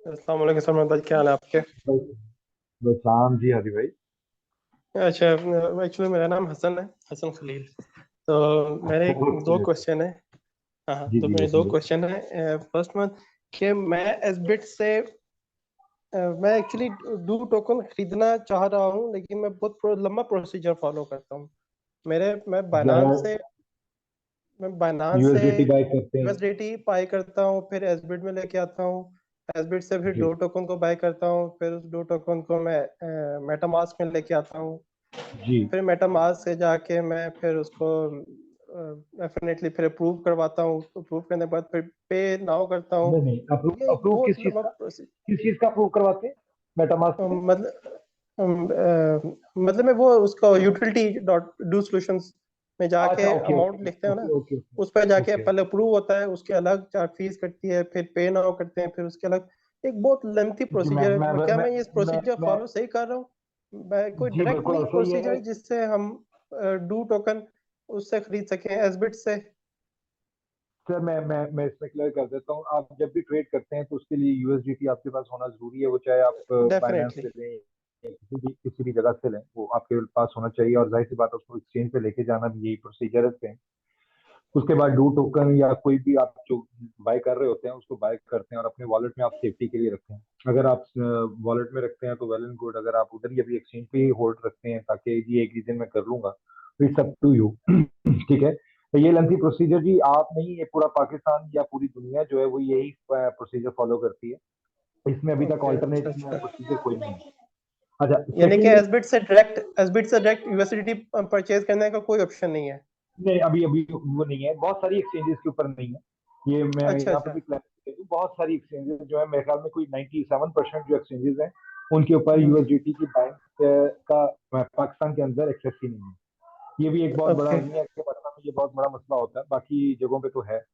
अस्सलाम वालेकुम सलमान भाई, क्या हाल है आपके? बस शाम जी हरी भाई। अच्छा, एक्चुअली मेरा नाम हसन है, हसन खलील। तो मेरे दो ओके। क्वेश्चन है। हाँ हाँ, जी तो जी मेरे दो हसन भाई। क्वेश्चन है। फर्स्ट वन कि मैं एसबिट से मैं एक्चुअली डू टोकन खरीदना चाह रहा हूँ, लेकिन मैं बहुत लंबा प्रोसीजर फॉलो करता हूँ। ज़रा मैं बाइनांस से यूएसडीटी बाय करते हैं। यूएसडीटी बाय करता हूँ, फिर एसबिट में लेके आता हूँ। एसबिट से फिर जी डो टोकन को बाय करता हूँ, फिर उस डो टोकन को मैं मेटामास्क में लेके आता हूँ। जी। फिर मेटामास्क से जाके मैं फिर उसको डेफिनेटली फिर अप्रूव करवाता हूँ। अप्रूव करने के बाद फिर पे नाउ करता हूँ। नहीं नहीं, अप्रूव ये एक अप्रूव बहुत किस चीज़ लंबा का? प्रोसेस। किस चीज़ का अप्रूव करवाते हैं मेटामास्क पे? मतलब मतलब मैं वो उसका यूटिलिटी डॉट डू सॉल्यूशंस में जाके अच्छा, ओके अमाउंट ओके लिखते हो ओके ना, ओके उस पर ओके जाके ओके। पहले अप्रूव होता है, उसके अलग चार्ज फीस कटती है, फिर पे नाउ करते हैं, फिर उसके अलग एक बहुत लेंथी जी मैं प्रोसीजर मैं है। मैं क्या मैं, मैं ये मैं, प्रोसीजर मैं फॉलो सही कर रहा हूँ? कोई जी डायरेक्ट बिल्कुल नहीं ऐसा ही प्रोसीजर है। जिससे हम डू टोकन उससे खरीद सकें एसबिट से? सर मैं इसमें क्लियर कर देता हूँ। आप जब भी ट्रेड करते हैं तो उसके लिए यूएसडीटी आपके पास होना जरूरी है, वो चाहे आप बाइनेंस डेफिनेटली। से लें या किसी भी जगह से लें, वो आपके पास होना चाहिए। और जाहिर सी बात है, उसको एक्सचेंज पे लेके जाना भी यही प्रोसीजर है। उसके बाद डू टोकन या कोई भी आप जो बाय कर रहे होते हैं उसको बाय करते हैं और अपने वॉलेट में आप सेफ्टी के लिए रखते हैं। अगर आप वॉलेट में रखते हैं तो वेल एंड गुड। अगर आप उधर ही अभी एक्सचेंज पे ही होल्ड रखते हैं ताकि जी एक रीजन मैं कर लूंगा, तो इट्स अप टू यू। ठीक है, तो ये लेंथी प्रोसीजर जी आप नहीं, ये पूरा पाकिस्तान या पूरी दुनिया जो है वो यही प्रोसीजर फॉलो करती है। इसमें अभी तक ओके, ऑल्टरनेट अच्छा अच्छा। प्रोसीजर कोई नहीं है। अच्छा, यानी कि सेकेंडली, एसबिट से डायरेक्ट यूएसडीटी परचेज करने का कोई ऑप्शन नहीं है? नहीं अभी अभी वो नहीं है, बहुत सारी एक्सचेंजेस के ऊपर नहीं है। ये मैं अच्छा यहाँ पे अच्छा। भी क्लैरिफाई कर दूं, बहुत सारी एक्सचेंजेस जो है, मेरे ख्याल में कोई 97% जो एक्सचेंजेस हैं उनके ऊपर यूएसडीटी की बैंक का पाकिस्तान के अंदर एक्सेस ही नहीं है। ये भी एक बहुत बड़ा, ओके। नहीं है कि पाकिस्तान में ये बहुत बड़ा मसला होता है, बाकी जगहों पे तो है।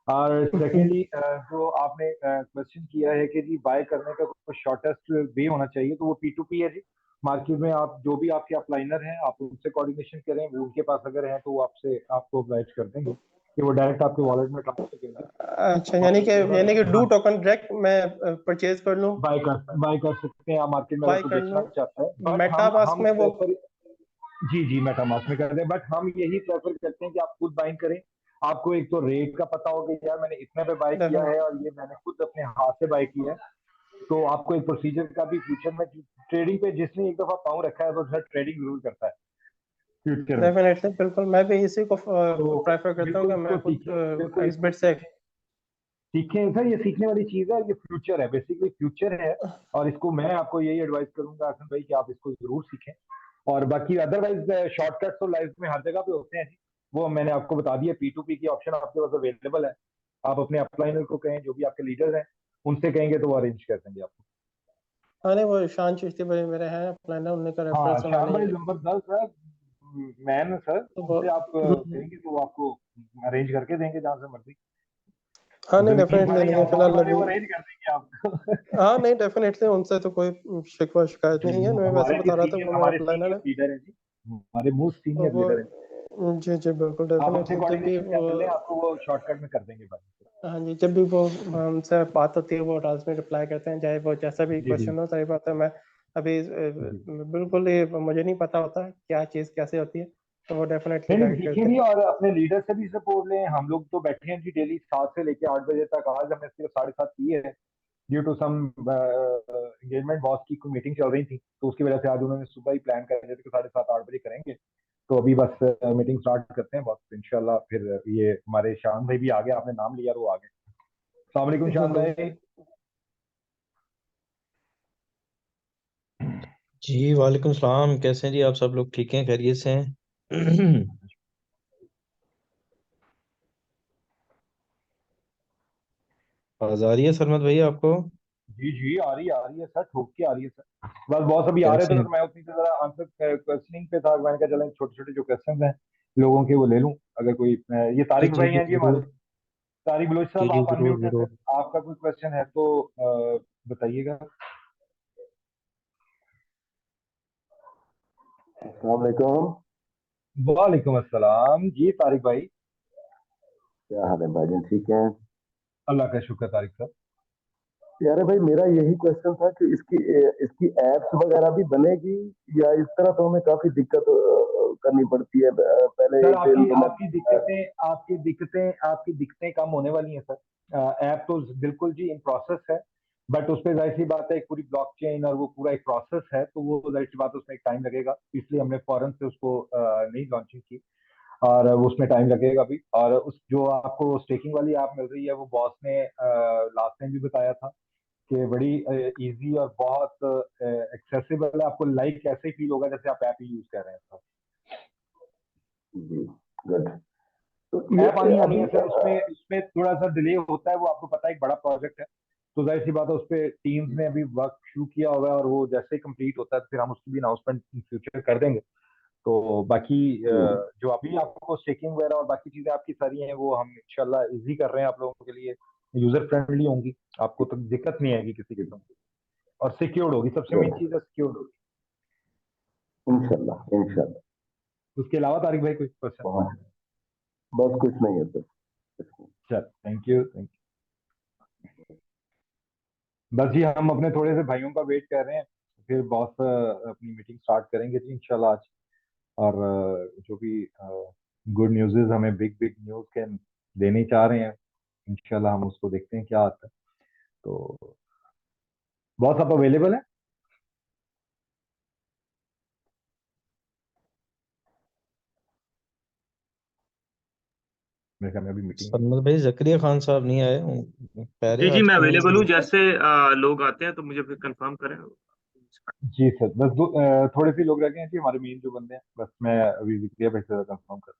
और सेकेंडली, जो आपने क्वेश्चन किया है कि जी बाय करने का कोई शॉर्टेस्ट वे होना चाहिए, तो वो पी टू पी है जी। मार्केट में आप जो भी आपके अपलाइनर हैं आप उनसे कोऑर्डिनेशन करें, वो उनके पास अगर हैं तो वो आपसे आपको oblige कर देंगे कि वो डायरेक्ट आपके वॉलेट में ट्रांसफर कर दें। अच्छा, और यानी कि डू हाँ, टोकन डायरेक्ट मैं परचेज कर लूँ, बाय कर सकते हैं आप मार्केट में अगर बाय कोई कर बेचना लूँ चाहता है, बट मेटा मास्क हम में वो? प्रेफर, जी जी मेटामास्क में करते हैं, बट हम यही प्रेफर करते हैं कि आप खुद बाइंग करें। आपको एक तो रेट का पता होगा कि यार मैंने इतने पे बाय किया है डेफिनेट। और ये मैंने खुद अपने हाथ से बाय किया है। तो आपको एक प्रोसीजर का भी फ्यूचर में, ट्रेडिंग पे जिसने एक दफा पाँव रखा है तो सर ट्रेडिंग जरूर करता है फ्यूचर में। डेफिनेटली, बिल्कुल मैं भी इसी को तो प्रेफर करता हूँ बिल्कुल कि इसको मैं खुद सीखें, बिल्कुल इसको एक्सबिट से। सीखें। सीखें सर, ये सीखने वाली चीज है, ये फ्यूचर है, बेसिकली फ्यूचर है। और इसको मैं आपको यही एडवाइस करूंगा आसन भाई कि आप इसको जरूर सीखें। और बाकी अदरवाइज शॉर्टकट तो लाइफ में हर जगह पे होते हैं जी। वो मैंने आपको बता दिया, पी टू पी की ऑप्शन आपके पास अवेलेबल है। आप अपने अपलाइनर को कहें, जो भी आपके लीडर्स हैं उनसे कहेंगे तो वो अरेंज कर देंगे आपको। हाँ नहीं, वो शान चिश्ती भाई मेरे हैं प्लानर, उन्हीं का हाँ रेफरेंस से श्याम मैंने भाई ये जबरदस्त है, मैन सर, तो वो उनसे आप कहेंगे तो वो आपको अरेंज करके देंगे जहां से मर्जी। हाँ नहीं, जिंदगी डेफिनेटली, भर लेकिन यादों फिलहाल वाले अभी वो अरेंज कर देंगे आपको। हाँ नहीं, डेफिनेटली उनसे तो कोई शिकवा शिकायत जी नहीं है। वो मैं वैसे बता रहा था, वो मेरा हमारे प्लानर सीनियर है। लीडर है जी, हमारे मोस्ट तो सीनियर वो लीडर है। जी जी बिल्कुल, आप उनसे डेफिनेटली जब भी कोऑर्डिनेशन वो, कर लें, आपको वो शॉर्टकट में कर देंगे बात। हाँ जी, जब भी वो हमसे बात होती है वो लाजमी रिप्लाई करते हैं, चाहे वो जैसा भी जी जी क्वेश्चन हो। सारी बात है, मैं अभी जी। बिल्कुल ही मुझे नहीं पता होता क्या चीज़ कैसे होती है, तो वो डेफिनेटली नहीं नहीं, गाइड सीखें करते भी हैं। और अपने लीडर से भी सपोर्ट लें। हम लोग तो बैठे हैं जी डेली 7 से लेके 8 बजे तक। आज हमने सिर्फ 7:30 की है, due to some engagement. Boss की कोई मीटिंग चल रही थी तो उसकी वजह से आज उन्होंने सुबह ही प्लान कर दिया था कि 7:30 8 बजे करेंगे। तो अभी बस मीटिंग स्टार्ट करते हैं बस, इंशाल्लाह। फिर ये हमारे शान भाई भी आ गए, आपने नाम लिया, वो आ गए। अस्सलाम वालेकुम शान भाई। जी वालेकुम सलाम। कैसे हैं जी आप सब लोग? ठीक हैं, खैरियत से हैं? आवाज आ रही है सरमत भाई आपको? जी जी आ रही है सर, ठोक के आ रही है सर। बस बॉस अभी आ रहे कैसे थे हैं? तो मैं उतनी देर जरा आंसर क्वेश्चनिंग पे था। मैंने कहा चलें छोटे छोटे जो क्वेश्चन हैं लोगों के वो ले लूं। अगर कोई ये जी तारिक जी भाई जी हैं जी हमारे। जरूर। तारिक बलोच जी साहब जी आप जरूर अनम्यूट हैं जरूर। सर, आपका कोई क्वेश्चन है तो बताइएगा। अस्सलाम वालेकुम। वालेकुम अस्सलाम जी तारिक भाई। क्या हाल है भाईजान, ठीक है? अल्लाह का शुक्र तारिक साहब। यार भाई मेरा यही क्वेश्चन था कि इसकी एप्स वगैरह भी बनेगी, या इस तरह तो हमें काफी दिक्कत करनी पड़ती है पहले सर एक दिन आपकी तो आपकी दिक्कतें आपकी दिक्कतें कम होने वाली हैं सर। ऐप तो बिल्कुल जी इन प्रोसेस है, बट उस पर जाहिर सी बात है एक पूरी ब्लॉकचेन और वो पूरा एक प्रोसेस है, तो वो जाहिर सी बात है उसमें एक टाइम लगेगा, इसलिए हमने फौरन से उसको नहीं लॉन्चिंग की, और उसमें टाइम लगेगा भी। और उस जो आपको स्टेकिंग वाली ऐप मिल रही है वो बॉस ने लास्ट टाइम भी बताया था कि बड़ी इजी और बहुत एक्सेसिबल है, आपको लाइक ऐसे ही फील होगा जैसे आप ऐप ही यूज कर रहे हैं सर। जी, गुड। तो ये ऐप आनी आनी अभी है सर, उसमें उसमें थोड़ा सा डिले होता है, वो आपको पता है एक बड़ा प्रोजेक्ट है, तो जाहिर सी बात है उस पर टीम्स ने अभी वर्क शुरू किया हुआ है, और वो जैसे ही कंप्लीट होता है तो फिर हम उसकी भी अनाउंसमेंट इन फ्यूचर कर देंगे। तो बाकी जो अभी आपको स्टेकिंग वगैरह और बाकी चीजें आपकी सारी हैं वो हम इंशाल्लाह इजी कर रहे हैं आप लोगों के लिए, यूजर फ्रेंडली होंगी, आपको तो दिक्कत नहीं आएगी किसी किस्म की, और सिक्योर्ड होगी, सबसे मेन गुड, चीज है सिक्योर्ड होगी। इंशाल्लाह इंशाल्लाह। उसके अलावा तारिक भाई कोई क्वेश्चन? बहुत, बस कुछ नहीं है सर, कुछ नहीं। चल थैंक यू थैंक यू। बस जी हम अपने थोड़े से भाइयों का वेट कर रहे हैं, फिर बॉस अपनी मीटिंग स्टार्ट करेंगे जी इंशाल्लाह आज। और जो भी गुड न्यूज़ हमें बिग बिग न्यूज़ के देने ही चाह रहे हैं, इंशाल्लाह हम उसको देखते हैं क्या आता है। तो बॉस आप अवेलेबल है? मेरे ख्याल में अभी मीटिंग है। सनमत भाई, जकरिया खान साहब नहीं आए, कह रहे जी हैं जी आज मैं कहीं अवेलेबल हूँ, जैसे लोग आते हैं तो मुझे फिर कंफर्म करें। जी सर, बस थोड़े से लोग रह गए हैं जी हमारे मेन जो बंदे हैं, बस मैं अभी जिक्रिया भाई से कंफर्म कर।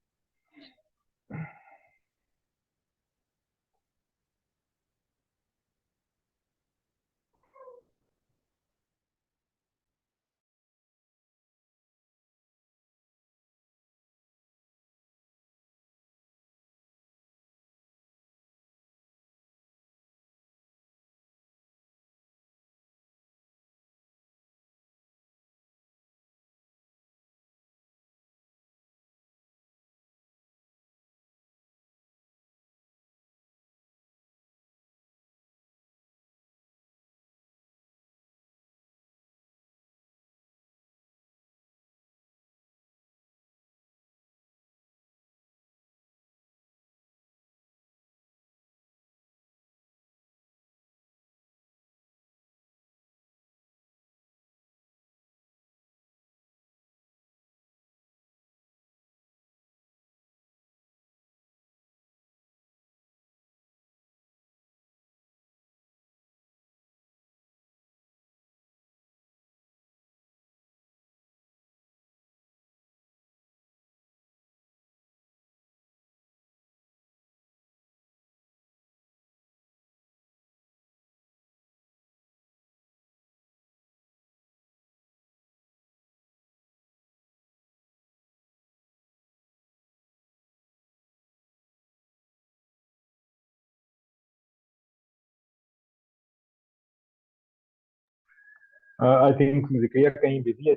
आई थिंक जिक्रिया कहीं बिजी है,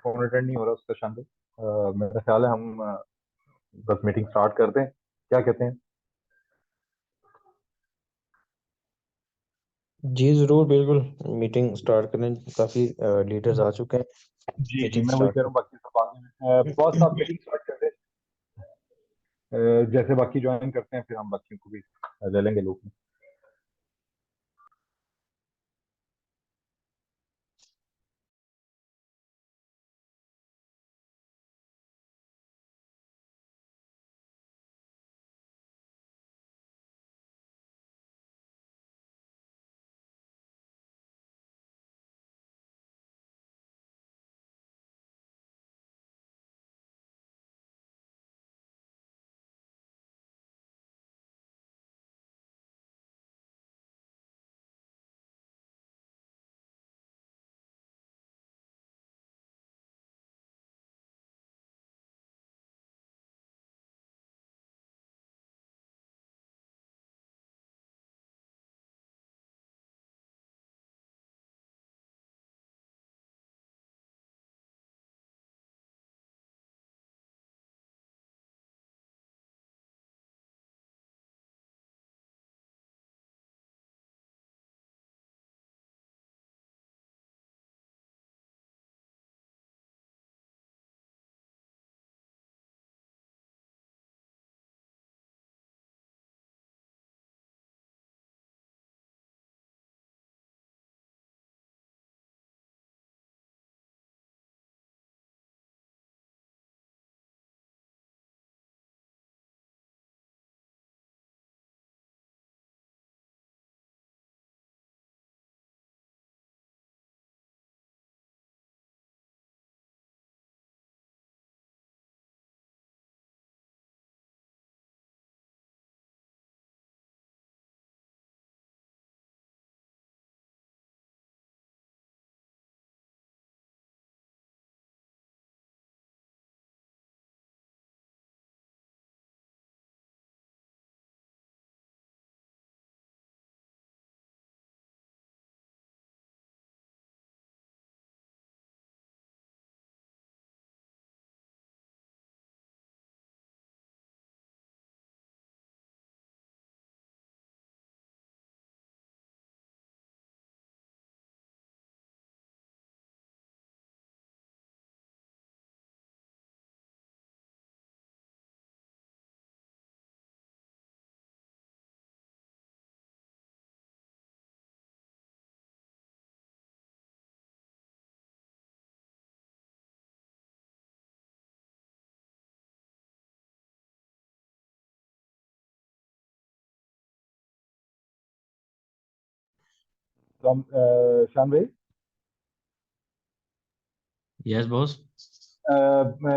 फोन अटेंड नहीं हो रहा उसका शायद। मेरा ख्याल है हम बस मीटिंग स्टार्ट कर दें, क्या कहते हैं? जी जरूर, बिल्कुल मीटिंग स्टार्ट करें। काफी लीडर्स आ चुके हैं, जी जी मीटिंग मैं वही स्टार्ट कह रहा हूँ, बाकी सब आगे में बॉस आप मीटिंग स्टार्ट कर दें। जैसे बाकी ज्वाइन करते हैं फिर हम बाकियों को भी ले लेंगे लोग। तो हम शान भाई, यस बॉस।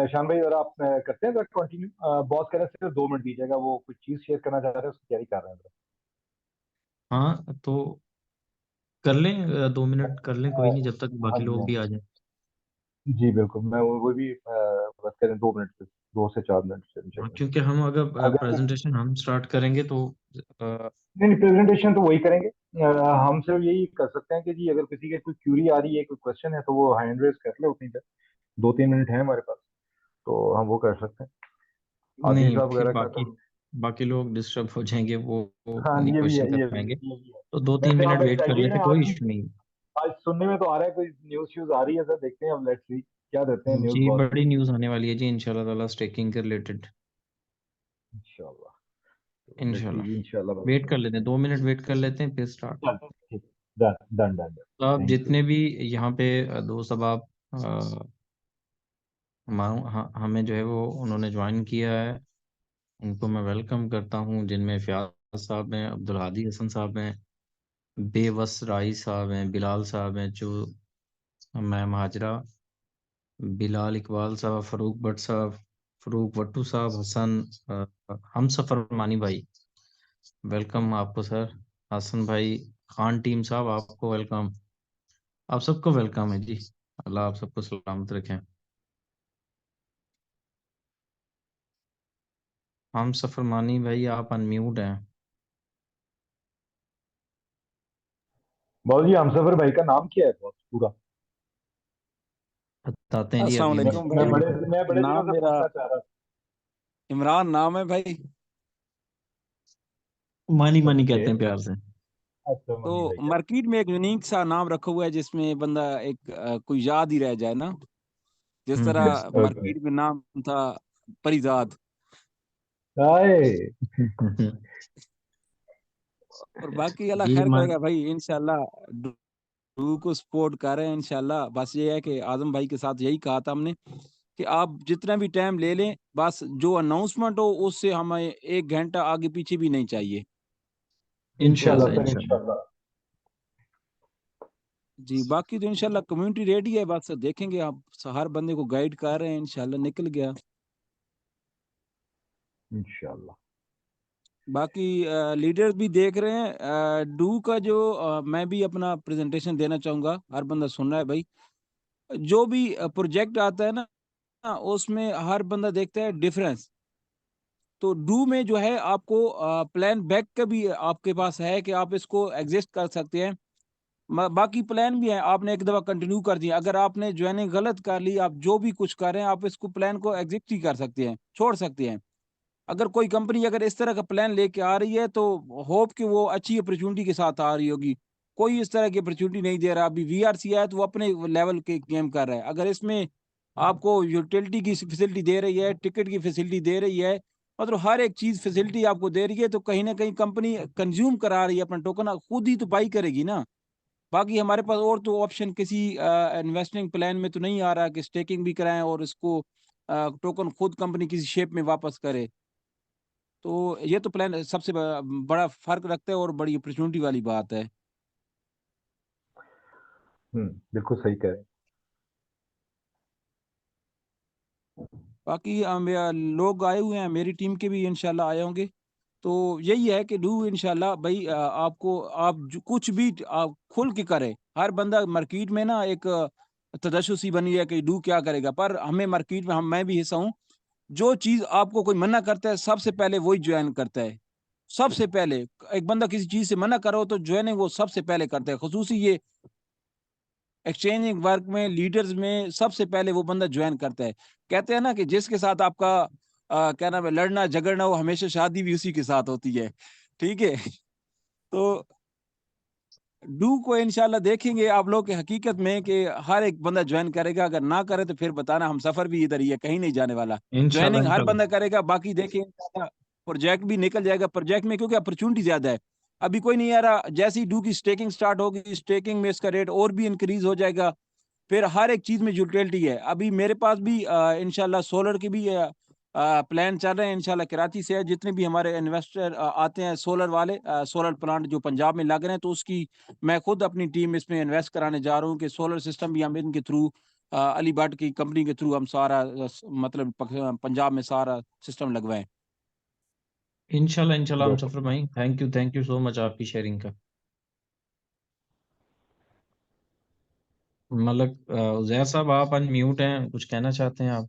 शान भाई, और आप करते हैं कंटिन्यू। बॉस कह रहे सिर्फ 2 मिनट दीजिएगा, वो कुछ चीज शेयर करना चाह रहे हैं, उसकी तैयारी कर रहे हैं। हाँ तो कर लें, 2 मिनट कर लें, कोई नहीं, जब तक हाँ बाकी जी, लोग हाँ भी आ जाएं। जी, बिल्कुल। मैं वो भी बस करें 2 मिनट से, 2 से 4 मिनट से हाँ, इंशाल्लाह। क्योंकि हम अगर अगर प्रेजेंटेशन हम स्टार्ट करेंगे तो नहीं, प्रेजेंटेशन तो वही करेंगे। हम सिर्फ यही कर सकते हैं कि जी अगर किसी के कोई क्यूरी आ रही है, कोई क्वेश्चन है, तो वो हैंड रेज कर ले उतनी देर। 2-3 मिनट है हमारे पास, तो हम वो कर सकते हैं। आदिल नहीं, साहब फिर वगैरह का बाकी तो बाकी लोग डिस्टर्ब हो जाएंगे, वो हाँ, नहीं ये भी क्वेश्चन है, कर ये भी है, पाएंगे। ये भी है। तो 2-3 वैसे आप मिनट वेट कर एक्साइटेड लेते, हैं कोई आज? इशू नहीं। आज सुनने में तो आ रहा है कोई न्यूज़ श्यूज आ रही है सर, देखते हैं अब, लेट्स सी क्या देते हैं न्यूज़ जी, बॉस। बड़ी न्यूज़ आने वाली है जी, इंशाल्लाह ताला, स्टेकिंग के रिलेटेड। इंशाल्लाह, लेट्स इंशाल्लाह सी इंशाल्लाह। वेट कर लेते हैं, 2 मिनट वेट कर लेते हैं, फिर स्टार्ट। चल ठीक, डन डन डन। तो आप थैंक यू। जितने भी यहाँ पे दोस्त, अब आप हमें जो है वो उन्होंने ज्वाइन किया है, उनको मैं वेलकम करता हूँ, जिनमें फयाज साहब हैं, अब्दुल हादी हसन साहब हैं, बेवस राई साहब हैं, बिलाल साहब हैं, जो मैम हाजरा, बिलाल इकबाल साहब, फरूक भट्ट साहब, फरूक भट्टू साहब, हसन हम सफ़र मानी भाई, वेलकम आपको सर। हसन भाई, खान टीम साहब, आपको वेलकम। आप सबको वेलकम है जी। अल्लाह आप सबको सलामत रखें। हम सफ़र मानी भाई, आप अनम्यूट हैं। बॉस जी, हमसफर भाई का नाम क्या है बॉस पूरा? बताते हैं जी, अस्सलाम अभी मैं वालेकुम मैं भाई। बड़े मैं बड़े दिनों नाम से मेरा पूछना चाह रहा था। इमरान नाम है भाई। मानी मानी ओके। कहते हैं प्यार से। अच्छा, मनी तो भाई क्या? मार्केट में एक यूनिक सा नाम रखा हुआ है जिसमें बंदा एक कोई याद ही रह जाए ना, जिस हम्म। तरह ओके। मार्केट में नाम था परिजाद। हाय। और बाकी अल्लाह जी खैर मान। करेगा भाई, इंशाल्लाह। डू को सपोर्ट कर रहे हैं इंशाल्लाह। बस ये है कि आजम भाई के साथ यही कहा था हमने कि आप जितना भी टाइम ले लें, बस जो अनाउंसमेंट हो उससे हमें 1 घंटा आगे पीछे भी नहीं चाहिए। इंशाल्लाह तो इंशाल्लाह सर, इंशाल्लाह। इंशाल्लाह। जी, बाकी तो इंशाल्लाह कम्युनिटी रेडी है, बस देखेंगे। आप हर बंदे को गाइड कर रहे हैं, इंशाल्लाह निकल गया। इंशाल्लाह। बाकी लीडर्स भी देख रहे हैं। डू का जो मैं भी अपना प्रेजेंटेशन देना चाहूँगा, हर बंदा सुन रहा है भाई। जो भी प्रोजेक्ट आता है ना, उसमें हर बंदा देखता है डिफरेंस। तो डू में जो है आपको प्लान बैक का भी आपके पास है कि आप इसको एग्जिस्ट कर सकते हैं। बाकी प्लान भी है, आपने एक दफ़ा कंटिन्यू कर दिया, अगर आपने ज्वाइनिंग गलत कर ली, आप जो भी कुछ कर रहे हैं, आप इसको प्लान को एग्जिट ही कर सकते हैं, छोड़ सकते हैं। अगर कोई कंपनी अगर इस तरह का प्लान लेके आ रही है, तो होप कि वो अच्छी अपॉर्चुनिटी के साथ आ रही होगी। कोई इस तरह की अपॉर्चुनिटी नहीं दे रहा। अभी वीआरसी आया तो वो अपने लेवल के गेम कर रहा है। अगर इसमें आपको यूटिलिटी की फैसिलिटी दे रही है, टिकट की फैसिलिटी दे रही है, मतलब हर एक चीज़ फैसिलिटी आपको दे रही है, तो कहीं न कहीं कंपनी कंज़्यूम करा रही है अपना टोकन, खुद ही तो बाई करेगी ना। बाकी हमारे पास और तो ऑप्शन किसी इन्वेस्टिंग प्लान में तो नहीं आ रहा कि स्टेकिंग भी कराएँ और इसको टोकन खुद कंपनी किसी शेप में वापस करे। तो ये तो प्लान सबसे बड़ा फ़र्क रखता है और बड़ी अपॉर्च्युनिटी वाली बात है। बिल्कुल सही कह रहे हैं। बाकी लोग आए हुए हैं, मेरी टीम के भी इंशाल्लाह आए होंगे। तो यही है कि डू इंशाल्लाह भाई, आपको आप जो कुछ भी आप खुल के करें। हर बंदा मार्केट में ना एक तजस्सुस बनी है कि डू क्या करेगा, पर हमें मार्केट में मैं भी हिस्सा हूँ। जो चीज़ आपको कोई मना करता है, सबसे पहले वही जॉइन करता है। सबसे पहले एक बंदा किसी चीज़ से मना करो तो जॉइनिंग वो सबसे पहले करता है। ख़ुसूसी ये एक्सचेंजिंग वर्क में, लीडर्स में सबसे पहले वो बंदा जॉइन करता है। कहते हैं ना कि जिसके साथ आपका क्या नाम है, लड़ना झगड़ना हो, हमेशा शादी भी उसी के साथ होती है। ठीक है? तो डू को इंशाल्लाह देखेंगे आप लोग की हकीकत में कि हर एक बंदा जॉइन करेगा। अगर ना करे तो फिर बताना, हम सफ़र भी इधर ही है, कहीं नहीं जाने वाला। इंशाल्लाह जॉइनिंग हर इंशाल्लाह। बंदा करेगा, बाकी देखिए इंशाल्लाह प्रोजेक्ट भी निकल जाएगा। प्रोजेक्ट में क्योंकि अपॉर्च्युनिटी ज़्यादा है। अभी कोई नहीं आ रहा, जैसे ही डू की स्टेकिंग स्टार्ट होगी, स्टेकिंग में इसका रेट और भी इंक्रीज़ हो जाएगा। फिर हर एक चीज़ में यूटिलिटी है। अभी मेरे पास भी इंशाल्लाह सोलर की भी प्लान चल रहे हैं इंशाल्लाह। कराची से जितने भी हमारे इन्वेस्टर आते हैं सोलर वाले, सोलर प्लांट जो पंजाब में लग रहे हैं, तो उसकी मैं खुद अपनी टीम इसमें इन्वेस्ट कराने जा रहा हूँ कि सोलर सिस्टम भी हम इनके थ्रू, अली भट्ट की कंपनी के थ्रू हम सारा मतलब पंजाब में सारा सिस्टम लगवाएं। इंशाल्लाह इंशाल्लाह Yes. मुजफ्फर भाई, थैंक यू सो मच आपकी शेयरिंग का। मतलब उजैर साहब आप अनम्यूट हैं, कुछ कहना चाहते हैं आप?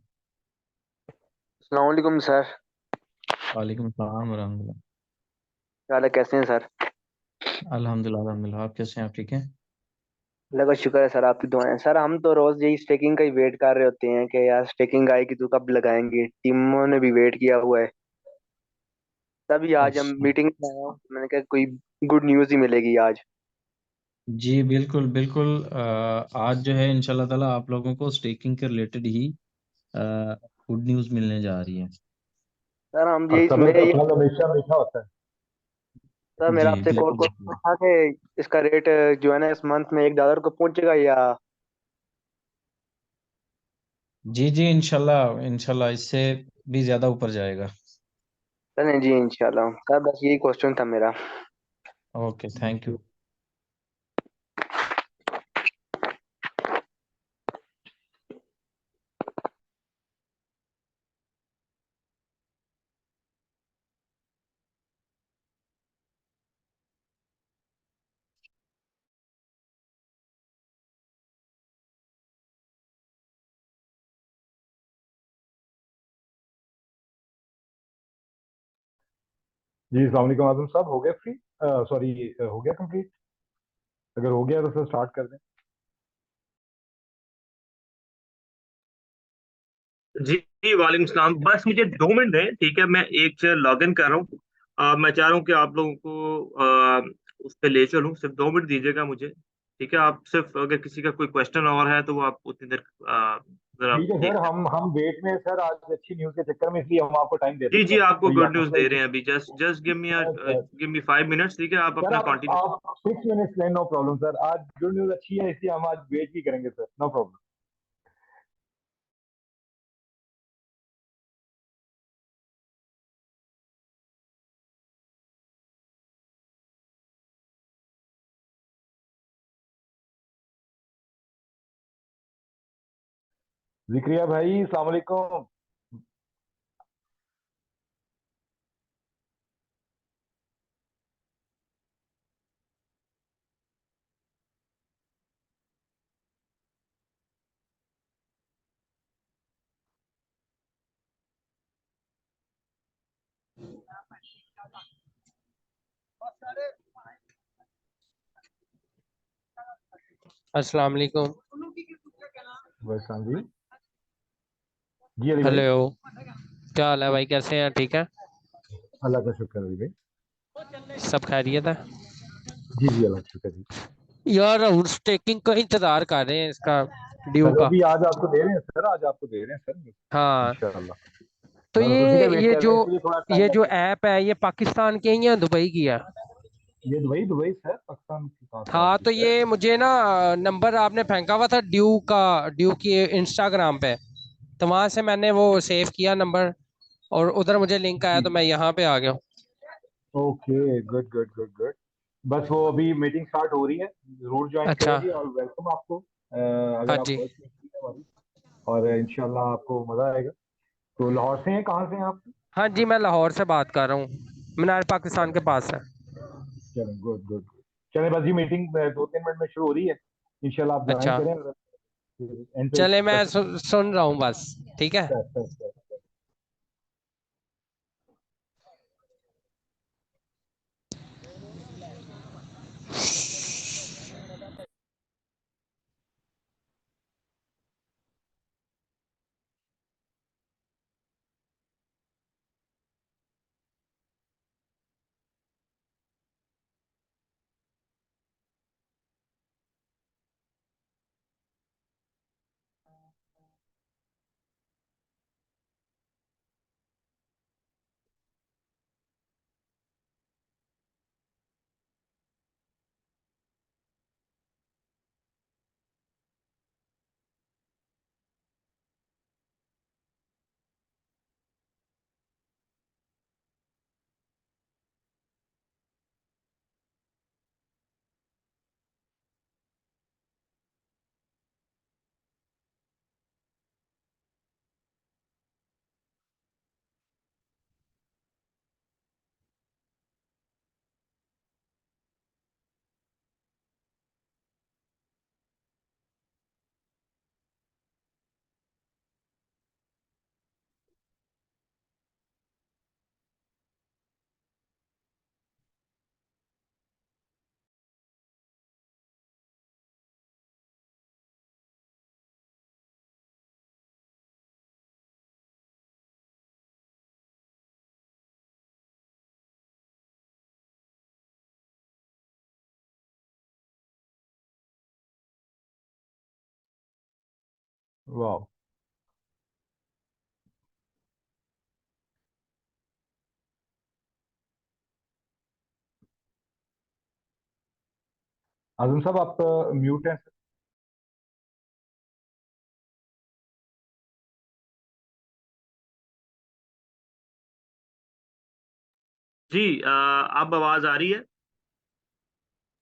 अस्सलाम वालेकुम सर। वालेकुम सलाम वरहमतुल्लाह। क्या हाल है, कैसे हैं सर? अल्हम्दुलिल्लाह, आप कैसे हैं? आप ठीक हैं? अल्लाह का शुक्र है सर, आपकी दुआएं। सर हम तो रोज यही स्टेकिंग का ही वेट कर रहे होते हैं कि यार स्टेकिंग आएगी तो कब लगाएंगे। टीमों ने भी वेट किया हुआ है। तभी आज हम अच्छा मीटिंग में आया हूं, मैंने कहा कोई गुड न्यूज़ ही मिलेगी आज। जी, बिल्कुल बिल्कुल। आज जो है इंशाल्लाह ताला आप लोगों को स्टेकिंग के रिलेटेड ही गुड न्यूज़ मिलने जा रही है। सर हम और यही सबर मैं का ये फल हमेशा मीठा होता है। सर मेरा जी आपसे कॉल बिल्कुल कॉल बिल्कुल। था कि इसका रेट जो है ना इस मंथ में $1 को पहुंचेगा या? जी जी, इंशाल्लाह इंशाल्लाह इससे भी ज्यादा ऊपर जाएगा। चलें जी इंशाल्लाह सर, बस यही क्वेश्चन था मेरा। Okay, thank you. जी अस्सलाम वालेकुम आजम साहब, हो गया फ्री? सॉरी, हो गया कंप्लीट? अगर हो गया तो फिर स्टार्ट कर दें। जी जी, वालेकुम सलाम। बस मुझे 2 मिनट दें, ठीक है? मैं एक लॉग इन कर रहा हूँ। मैं चाह रहा हूँ कि आप लोगों को उस पर ले चलूँ। सिर्फ 2 मिनट दीजिएगा मुझे, ठीक है? आप सिर्फ अगर किसी का कोई क्वेश्चन और है तो वो आप उतनी देर जरा ठीक है सर, देख लें। हम वेट में हैं सर, आज अच्छी न्यूज़ के चक्कर में, इसलिए हम आपको टाइम दे जी देते जी, हैं, आपको कोई गुड आप न्यूज़ मसला दे ही रहे नहीं। हैं अभी। Just just sir sir give me 5 minutes, ठीक है? आप सर अपना आप कंटिन्यू। आप 6 मिनट्स लें, नो प्रॉब्लम सर, आज गुड न्यूज़ अच्छी है इसलिए हम आज वेट भी करेंगे सर, नो प्रॉब्लम। जिक्रिया भाई अस्सलाम वालेकुम। अस्सलाम वालेकुम। बस हाँ जी। जी अली भाई। हेलो, क्या हाल है भाई, कैसे हैं? ठीक है, अल्लाह का शुक्र है अली भाई। सब खैरियत है? जी जी अल्लाह का शुक्र जी। यार हम स्टेकिंग का इंतजार कर रहे हैं, इसका ड्यू सर का। अभी आज आपको दे रहे हैं सर, आज आपको दे रहे हैं सर, हाँ, इंशाल्लाह। तो बस उसी का ये वेट ये कर जो रहे हैं, इसलिए थोड़ा टाइम ये लग जो गया। ऐप है, ये पाकिस्तान की है या दुबई की है? ये दुबई, दुबई सर, पाकिस्तान की कहाँ से आ हाँ, गई तो सर? ये मुझे ना नंबर आपने फेंका हुआ था ड्यू का, ड्यू की इंस्टाग्राम पे, तो वहां से मैंने वो सेव किया नंबर, और उधर मुझे लिंक आया जी तो मैं यहाँ पे आ गया हूँ। Okay, good good good good. बस वो अभी मीटिंग स्टार्ट हो रही है, जरूर ज्वाइन अच्छा। करेंगे और वेलकम आपको, हाँ अगर आप जी। फर्स्ट मीटिंग है हमारी, और इंशाल्लाह आपको मजा आएगा। तो लाहौर से हैं, कहाँ से हैं आप? हाँ जी, मैं लाहौर से बात कर रहा हूँ, मीनार पाकिस्तान के पास है। चलें, गुड गुड गुड। चलें, बस ये मीटिंग 2-3 मिनट में शुरू हो रही है, इंशाल्लाह आप ज्वाइन अच्छा, करें, एंड पे चले मैं डिस्कस सुन रहा हूँ बस। ठीक है। करें। वाह। आजम साहब आप म्यूट हैं। जी अब आवाज आ रही है?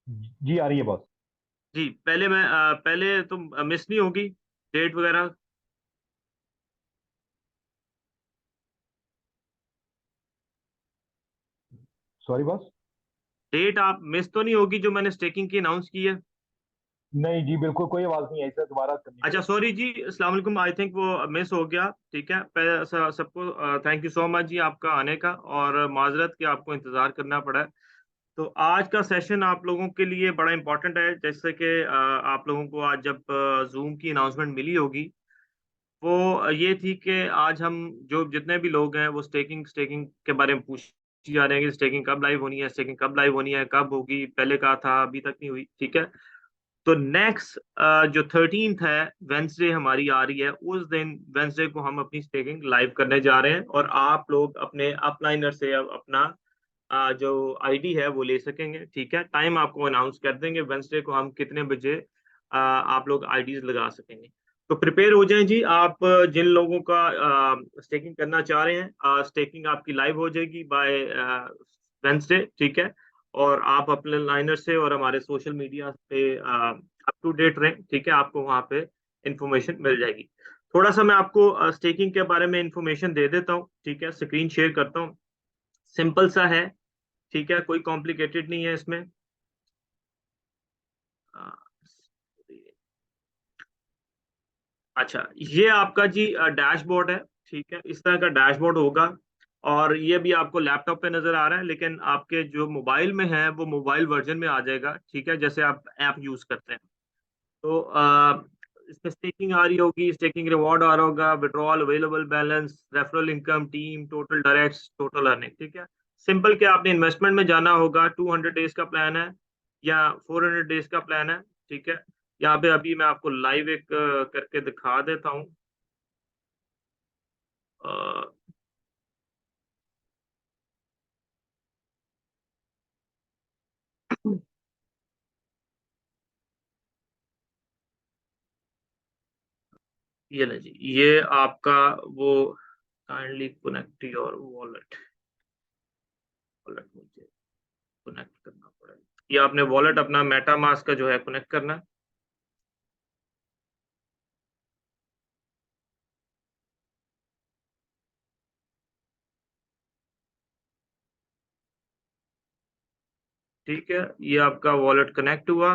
जी आ रही है बॉस। जी पहले तो मिस नहीं होगी डेट वगैरह? Sorry boss. डेट आप मिस तो नहीं होगी जो मैंने स्टेकिंग की अनाउंस की है? नहीं जी बिल्कुल कोई आवाज नहीं आई सर, दोबारा करनी अच्छा पड़ेगी। सॉरी जी, अस्सलाम वालेकुम, आई थिंक वो मिस हो गया। ठीक है, सबको थैंक यू सो मच जी आपका आने का, और माजरत कि आपको इंतज़ार करना पड़ा है। तो आज का सेशन आप लोगों के लिए बड़ा इंपॉर्टेंट है, जैसे कि आप लोगों को आज जब जूम की अनाउंसमेंट मिली होगी, वो ये थी कि आज हम जो जितने भी लोग हैं वो स्टेकिंग स्टेकिंग के बारे में पूछ जा रहे हैं कि स्टेकिंग कब लाइव होनी है, स्टेकिंग कब लाइव होनी है, कब होगी, पहले कहा था अभी तक नहीं हुई। ठीक है, तो नेक्स्ट जो 13th है, वेंसडे हमारी आ रही है, उस दिन वेंसडे को हम अपनी स्टेकिंग लाइव करने जा रहे हैं, और आप लोग अपने अपलाइनर से अब अपना जो आईडी है वो ले सकेंगे। ठीक है, टाइम आपको अनाउंस कर देंगे वेंसडे को हम कितने बजे आप लोग आईडीज लगा सकेंगे। तो प्रिपेयर हो जाएं जी आप, जिन लोगों का स्टेकिंग करना चाह रहे हैं, स्टेकिंग आपकी लाइव हो जाएगी बाय वेंसडे। ठीक है, और आप अपने लाइनर से और हमारे सोशल मीडिया पे अप टू डेट रहें। ठीक है, आपको वहाँ पे इंफॉर्मेशन मिल जाएगी। थोड़ा सा मैं आपको स्टेकिंग के बारे में इंफॉर्मेशन दे देता हूँ। ठीक है, स्क्रीन शेयर करता हूँ। सिंपल सा है, ठीक है, कोई कॉम्प्लिकेटेड नहीं है इसमें। अ, अच्छा, ये आपका जी डैशबोर्ड है। ठीक है, इस तरह का डैशबोर्ड होगा, और ये भी आपको लैपटॉप पे नजर आ रहा है, लेकिन आपके जो मोबाइल में है वो मोबाइल वर्जन में आ जाएगा। ठीक है, जैसे आप ऐप यूज करते हैं, तो इसमें स्टेकिंग आ रही होगी, स्टेकिंग रिवॉर्ड आ रहा होगा, withdrawal, available balance, referral income, team, total directs, total earning. ठीक है, सिंपल कि आपने इन्वेस्टमेंट में जाना होगा। 200 डेज का प्लान है या 400 डेज का प्लान है। ठीक है, यहाँ पे अभी मैं आपको लाइव एक करके दिखा देता हूँ। अ, ये ले जी, ये आपका वो kindly connect your wallet. Wallet मुझे कनेक्ट करना पड़ेगा, ये आपने वॉलेट अपना मेटा मास्क का जो है कनेक्ट करना है। ठीक है, ये आपका वॉलेट कनेक्ट हुआ,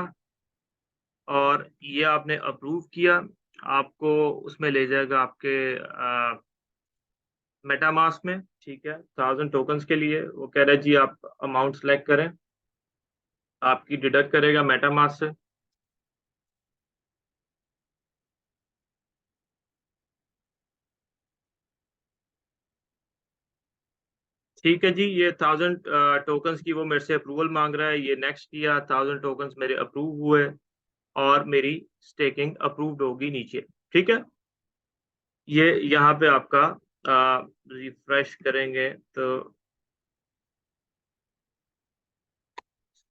और ये आपने अप्रूव किया, आपको उसमें ले जाएगा आपके मेटामास्क में। ठीक है, 1000 टोकन्स के लिए वो कह रहा है जी आप अमाउंट सेलेक्ट करें, आपकी डिडक्ट करेगा मेटामास्क से। ठीक है जी, ये 1000 टोकन्स की वो मेरे से अप्रूवल मांग रहा है। ये नेक्स्ट किया, 1000 टोकन्स मेरे अप्रूव हुए, और मेरी स्टेकिंग अप्रूव्ड होगी नीचे। ठीक है, ये यहाँ पे आपका रिफ्रेश करेंगे तो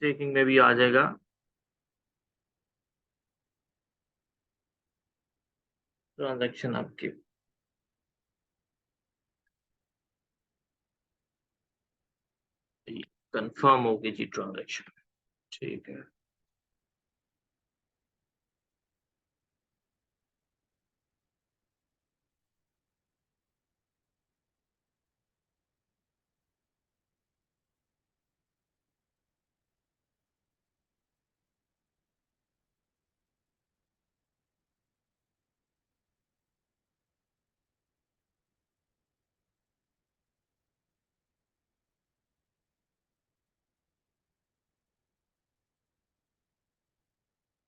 स्टेकिंग में भी आ जाएगा। ट्रांजैक्शन आपकी कंफर्म होगी जी ट्रांजैक्शन। ठीक है,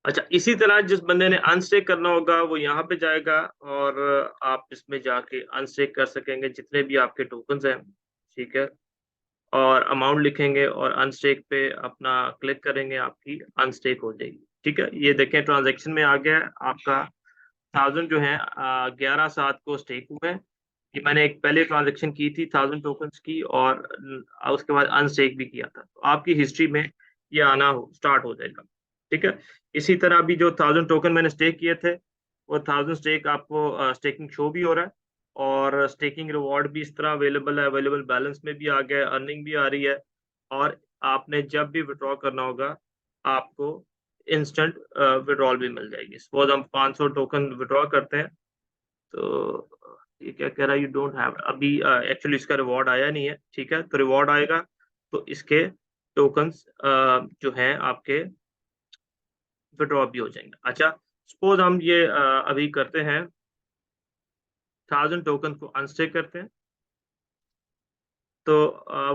अच्छा, इसी तरह जिस बंदे ने अनस्टेक करना होगा वो यहाँ पे जाएगा, और आप इसमें जाके अनस्टेक कर सकेंगे जितने भी आपके टोकन्स हैं। ठीक है, और अमाउंट लिखेंगे और अनस्टेक पे अपना क्लिक करेंगे, आपकी अनस्टेक हो जाएगी। ठीक है, ये देखें ट्रांजैक्शन में आ गया है आपका 1000 जो है 11/7 को स्टेक हुए हैं। ये मैंने एक पहले ट्रांजेक्शन की थी 1000 टोकन्स की, और उसके बाद अनस्टेक भी किया था। तो आपकी हिस्ट्री में ये आना स्टार्ट हो जाएगा, ठीक है। इसी तरह अभी जो 1000 टोकन मैंने स्टेक किए थे, वो 1000 स्टेक आपको स्टेकिंग शो भी हो रहा है, और स्टेकिंग रिवॉर्ड भी इस तरह अवेलेबल है, अवेलेबल बैलेंस में भी आ गया है, अर्निंग भी आ रही है। और आपने जब भी विड्रॉ करना होगा आपको इंस्टेंट विड्रॉल भी मिल जाएगी। सपोज हम 500 टोकन विड्रॉ करते हैं, तो ये क्या कह रहा है, यू डोंट हैव, अभी एक्चुअली इसका रिवॉर्ड आया नहीं है, ठीक है। तो रिवॉर्ड आएगा तो इसके टोकन्स जो हैं आपके विड्रॉ भी हो जाएंगे। अच्छा, सपोज हम ये अभी करते हैं 1000 टोकन को अनस्टेक करते हैं, तो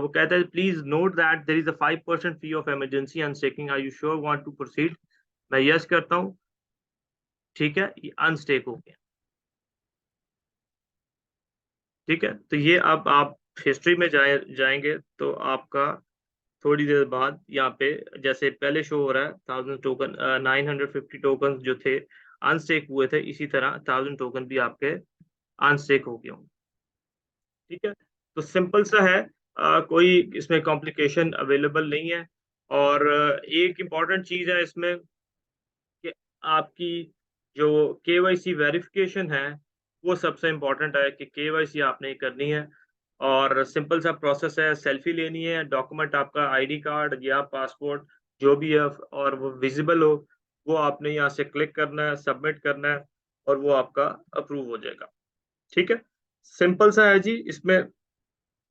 वो कहता है please note that there is a 5% fee of emergency unstaking, are you sure want to proceed. मैं यस करता हूँ, ठीक है, ये अनस्टेक हो गया, ठीक है। तो ये अब आप हिस्ट्री में जाएंगे तो आपका थोड़ी देर बाद यहाँ पे जैसे पहले शो हो रहा है 1000 टोकन, 950 टोकन जो थे अनस्टेक हुए थे, इसी तरह 1000 टोकन भी आपके अनस्टेक हो गए होंगे, ठीक है। तो सिंपल सा है, कोई इसमें कॉम्प्लिकेशन अवेलेबल नहीं है। और एक इम्पॉर्टेंट चीज है इसमें कि आपकी जो केवाईसी वेरिफिकेशन है वो सबसे इम्पोर्टेंट है, कि केवाईसी आपने करनी है। और सिंपल सा प्रोसेस है, सेल्फी लेनी है, डॉक्यूमेंट आपका आईडी कार्ड या पासपोर्ट जो भी है, और वो विजिबल हो, वो आपने यहाँ से क्लिक करना है, सबमिट करना है, और वो आपका अप्रूव हो जाएगा, ठीक है। सिंपल सा है जी, इसमें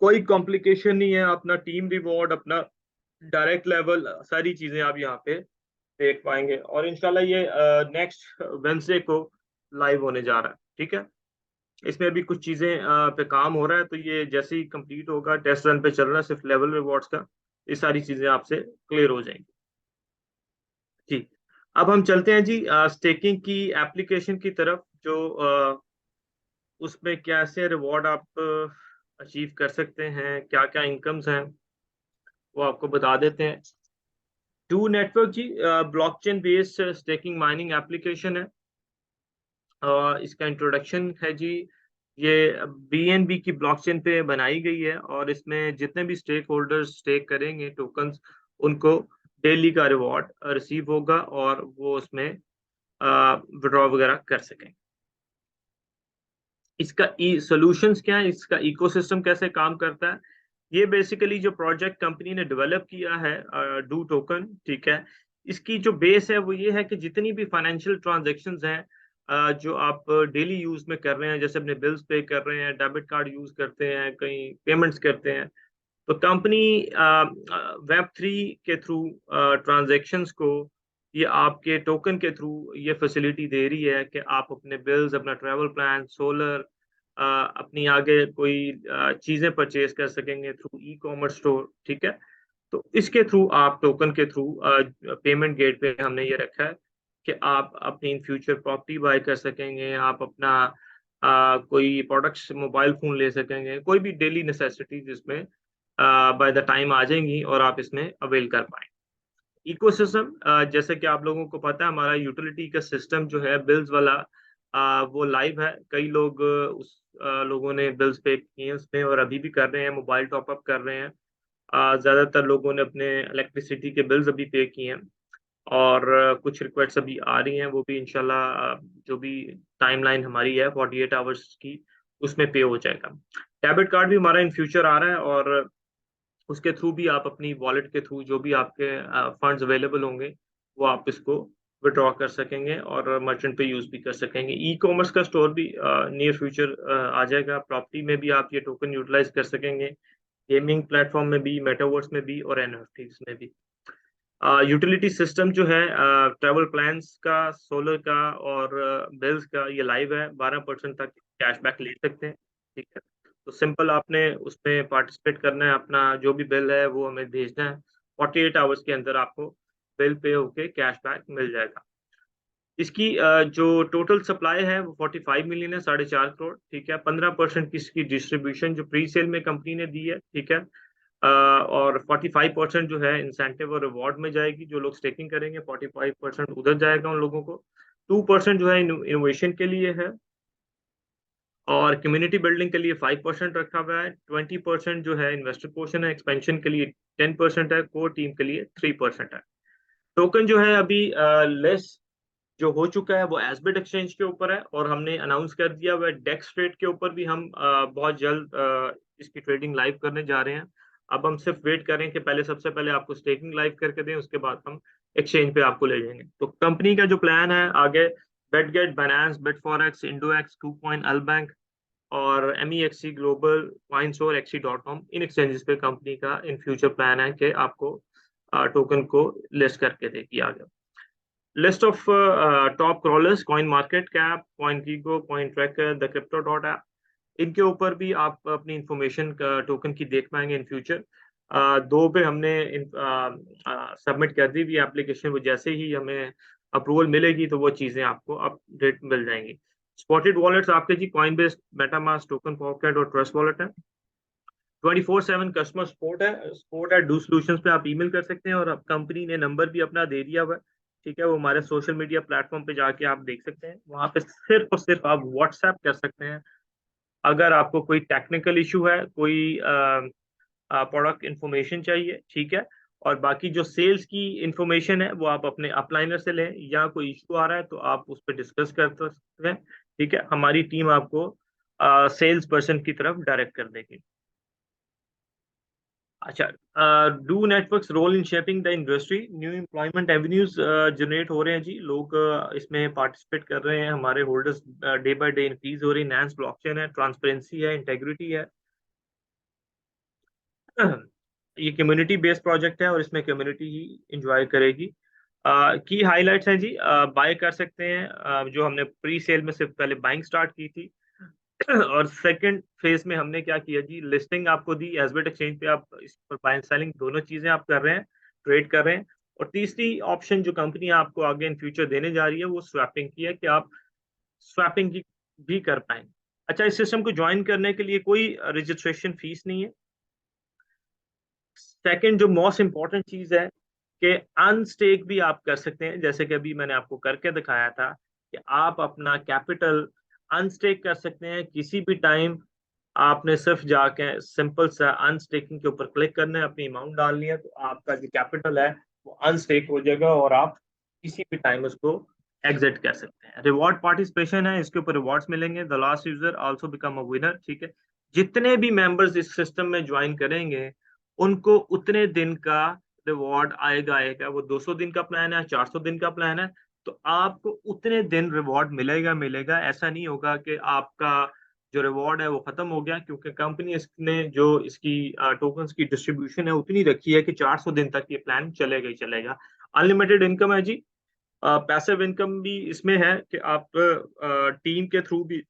कोई कॉम्प्लिकेशन नहीं है। अपना टीम रिवॉर्ड, अपना डायरेक्ट लेवल, सारी चीजें आप यहाँ पे देख पाएंगे। और इंशाल्लाह ये नेक्स्ट वेंसडे को लाइव होने जा रहा है, ठीक है। इसमें भी कुछ चीजें पे काम हो रहा है, तो ये जैसे ही कंप्लीट होगा, टेस्ट रन पे चल रहा है सिर्फ लेवल रिवॉर्ड्स का, ये सारी चीजें आपसे क्लियर हो जाएंगी। ठीक, अब हम चलते हैं जी स्टेकिंग की एप्लीकेशन की तरफ, जो उसमें कैसे रिवॉर्ड आप अचीव कर सकते हैं, क्या क्या इनकम्स हैं, वो आपको बता देते हैं। टू नेटवर्क जी blockchain based staking mining application है। इसका इंट्रोडक्शन है जी, ये BNB की ब्लॉकचेन पे बनाई गई है, और इसमें जितने भी स्टेक होल्डर्स स्टेक करेंगे टोकन्स, उनको डेली का रिवॉर्ड रिसीव होगा, और वो उसमें विड्रॉ वगैरह कर सकेंगे। इसका सॉल्यूशंस क्या है, इसका इकोसिस्टम कैसे काम करता है, ये बेसिकली जो प्रोजेक्ट कंपनी ने डेवलप किया है डू टोकन, ठीक है। इसकी जो बेस है वो ये है कि जितनी भी फाइनेंशियल ट्रांजैक्शंस हैं जो आप डेली यूज में कर रहे हैं, जैसे अपने बिल्स पे कर रहे हैं, डेबिट कार्ड यूज करते हैं, कहीं पेमेंट्स करते हैं, तो कंपनी Web3 के थ्रू ट्रांजैक्शंस को ये आपके टोकन के थ्रू ये फैसिलिटी दे रही है कि आप अपने बिल्स, अपना ट्रैवल प्लान, सोलर, अपनी आगे कोई चीजें परचेज कर सकेंगे थ्रू ई-कॉमर्स स्टोर, ठीक है। तो इसके थ्रू आप टोकन के थ्रू पेमेंट गेट पे हमने ये रखा है कि आप अपनी इन फ्यूचर प्रॉपर्टी बाय कर सकेंगे, आप अपना कोई प्रोडक्ट्स, मोबाइल फोन ले सकेंगे, कोई भी डेली नेसेसिटीज इसमें बाय द टाइम आ जाएंगी, और आप इसमें अवेल कर पाएंगे। इकोसिस्टम जैसे कि आप लोगों को पता है, हमारा यूटिलिटी का सिस्टम जो है बिल्स वाला, वो लाइव है। कई लोग लोगों ने बिल्स पे किए उसमें, और अभी भी कर रहे हैं, मोबाइल टॉपअप कर रहे हैं। ज़्यादातर लोगों ने अपने इलेक्ट्रिसिटी के बिल्स अभी पे किए हैं, और कुछ रिक्वेस्ट अभी आ रही हैं, वो भी इंशाल्लाह जो भी टाइमलाइन हमारी है 48 आवर्स की, उसमें पे हो जाएगा। डेबिट कार्ड भी हमारा इन फ्यूचर आ रहा है, और उसके थ्रू भी आप अपनी वॉलेट के थ्रू जो भी आपके फंड्स अवेलेबल होंगे, वो आप इसको विड्रॉ कर सकेंगे, और मर्चेंट पे यूज भी कर सकेंगे। ई कॉमर्स का स्टोर भी नियर फ्यूचर आ जाएगा। प्रॉपर्टी में भी आप ये टोकन यूटिलाइज कर सकेंगे, गेमिंग प्लेटफॉर्म में भी, मेटावर्स में भी, और NFTs में भी। यूटिलिटी सिस्टम जो है ट्रैवल प्लान्स का, सोलर का, और बिल्स का, ये लाइव है। 12% तक कैशबैक ले सकते हैं, ठीक है। तो सिंपल आपने उसमें पार्टिसिपेट करना है, अपना जो भी बिल है वो हमें भेजना है, 48 आवर्स के अंदर आपको बिल पे होके कैशबैक मिल जाएगा। इसकी जो टोटल सप्लाई है वो 45 मिलियन है, 4.5 करोड़, ठीक है। 15% की इसकी डिस्ट्रीब्यूशन जो प्री सेल में कंपनी ने दी है, ठीक है। और 45% जो है इंसेंटिव और रिवॉर्ड में जाएगी, जो लोग स्टेकिंग करेंगे 45% उधर जाएगा उन लोगों को, 2% जो है इनोवेशन के लिए है, और कम्युनिटी बिल्डिंग के लिए 5% रखा हुआ है। 20% जो है इन्वेस्टर पोर्शन है, एक्सपेंशन के लिए 10% है, कोर टीम के लिए 3% है। टोकन जो है अभी लेस जो हो चुका है वो एसबिट एक्सचेंज के ऊपर है, और हमने अनाउंस कर दिया हुआ है डेक्स ट्रेड के ऊपर भी हम बहुत जल्द इसकी ट्रेडिंग लाइव करने जा रहे हैं। अब हम सिर्फ वेट करें कि पहले सबसे पहले आपको स्टेकिंग लाइव करके दें, उसके बाद हम एक्सचेंज पे आपको ले जाएंगे। तो कंपनी का जो प्लान है आगे, बेटगेट, बाइनेंस, बिटफॉरेक्स, इंडोएक्स, KuCoin, अल्बैंक और MEXC ग्लोबल, कॉइन्स और XC.com, इन एक्सचेंजेस पे कंपनी का इन फ्यूचर प्लान है कि आपको टोकन को लिस्ट करके देगी आगे। List of top crawlers, coin market cap, coin GIGO, coin tracker, the crypto dot app, इनके ऊपर भी आप अपनी इंफॉर्मेशन टोकन की देख पाएंगे इन फ्यूचर। दो पे हमने सबमिट कर दी भी एप्लीकेशन, वो जैसे ही हमें अप्रूवल मिलेगी तो वो चीज़ें आपको अपडेट मिल जाएंगी। स्पॉटेड वॉलेट्स आपके जी कॉइनबेस, मेटामास्क, टोकन पॉकेट और ट्रस्ट वॉलेट है। 24/7 कस्टमर सपोर्ट है डू सॉल्यूशंस पे आप ईमेल कर सकते हैं, और अब कंपनी ने नंबर भी अपना दे दिया हुआ है, ठीक है। वो हमारे सोशल मीडिया प्लेटफॉर्म पे जाके आप देख सकते हैं, वहां पे सिर्फ और सिर्फ आप व्हाट्सएप कर सकते हैं अगर आपको कोई टेक्निकल इशू है, कोई प्रोडक्ट इंफॉर्मेशन चाहिए, ठीक है। और बाकी जो सेल्स की इंफॉर्मेशन है वो आप अपने अपलाइनर से लें, या कोई इशू आ रहा है तो आप उस पर डिस्कस कर सकते हैं, ठीक है। हमारी टीम आपको सेल्स पर्सन की तरफ डायरेक्ट कर देगी। अच्छा, Do Networks role in shaping the industry, new employment avenues generate हो रहे हैं जी, लोग इसमें पार्टिसिपेट कर रहे हैं, हमारे holders day by day increase हो रही है, नैंस ब्लॉकचेन है, ट्रांसपेरेंसी है, इंटेग्रिटी है। ये कम्युनिटी बेस्ड प्रोजेक्ट है और इसमें कम्युनिटी ही इंजॉय करेगी। की हाइलाइट्स हैं जी, बाय कर सकते हैं, जो हमने प्री सेल में सिर्फ पहले बाइंग स्टार्ट की थी और सेकंड फेज में हमने क्या किया जी, लिस्टिंग आपको दी एसबिट एक्सचेंज पे, आप इस पर बाइंग सेलिंग दोनों चीजें आप कर रहे हैं, ट्रेड कर रहे हैं। और तीसरी ऑप्शन जो कंपनी आपको आगे इन फ्यूचर देने जा रही है वो स्वैपिंग की है, कि आप स्वैपिंग की भी कर पाएंगे। अच्छा, इस सिस्टम को ज्वाइन करने के लिए कोई रजिस्ट्रेशन फीस नहीं है। सेकंड जो मोस्ट इंपॉर्टेंट चीज है कि अनस्टेक भी आप कर सकते हैं, जैसे कि अभी मैंने आपको करके दिखाया था कि आप अपना कैपिटल अनस्टेक कर सकते हैं किसी भी टाइम। आपने सिर्फ जाके सिंपल सा अनस्टेकिंग के ऊपर क्लिक करना है, अपनी अमाउंट डालनी है, तो आपका जो कैपिटल है वो अनस्टेक हो जाएगा और आप किसी भी टाइम उसको एग्जिट कर सकते हैं। रिवॉर्ड पार्टिसिपेशन है, इसके ऊपर रिवॉर्ड्स मिलेंगे। The last user also become a winner, ठीक है। जितने भी मेंबर्स इस सिस्टम में ज्वाइन करेंगे उनको उतने दिन का रिवॉर्ड आएगा वो 200 दिन का प्लान है, 400 दिन का प्लान है, तो आपको उतने दिन रिवॉर्ड मिलेगा। ऐसा नहीं होगा कि आपका जो रिवॉर्ड है वो खत्म हो गया, क्योंकि कंपनी इसने जो इसकी टोकन्स की डिस्ट्रीब्यूशन है उतनी रखी है कि 400 दिन तक ये प्लान चलेगा ही चलेगा। अनलिमिटेड इनकम है जी, पैसिव इनकम भी इसमें है कि आप टीम के थ्रू भी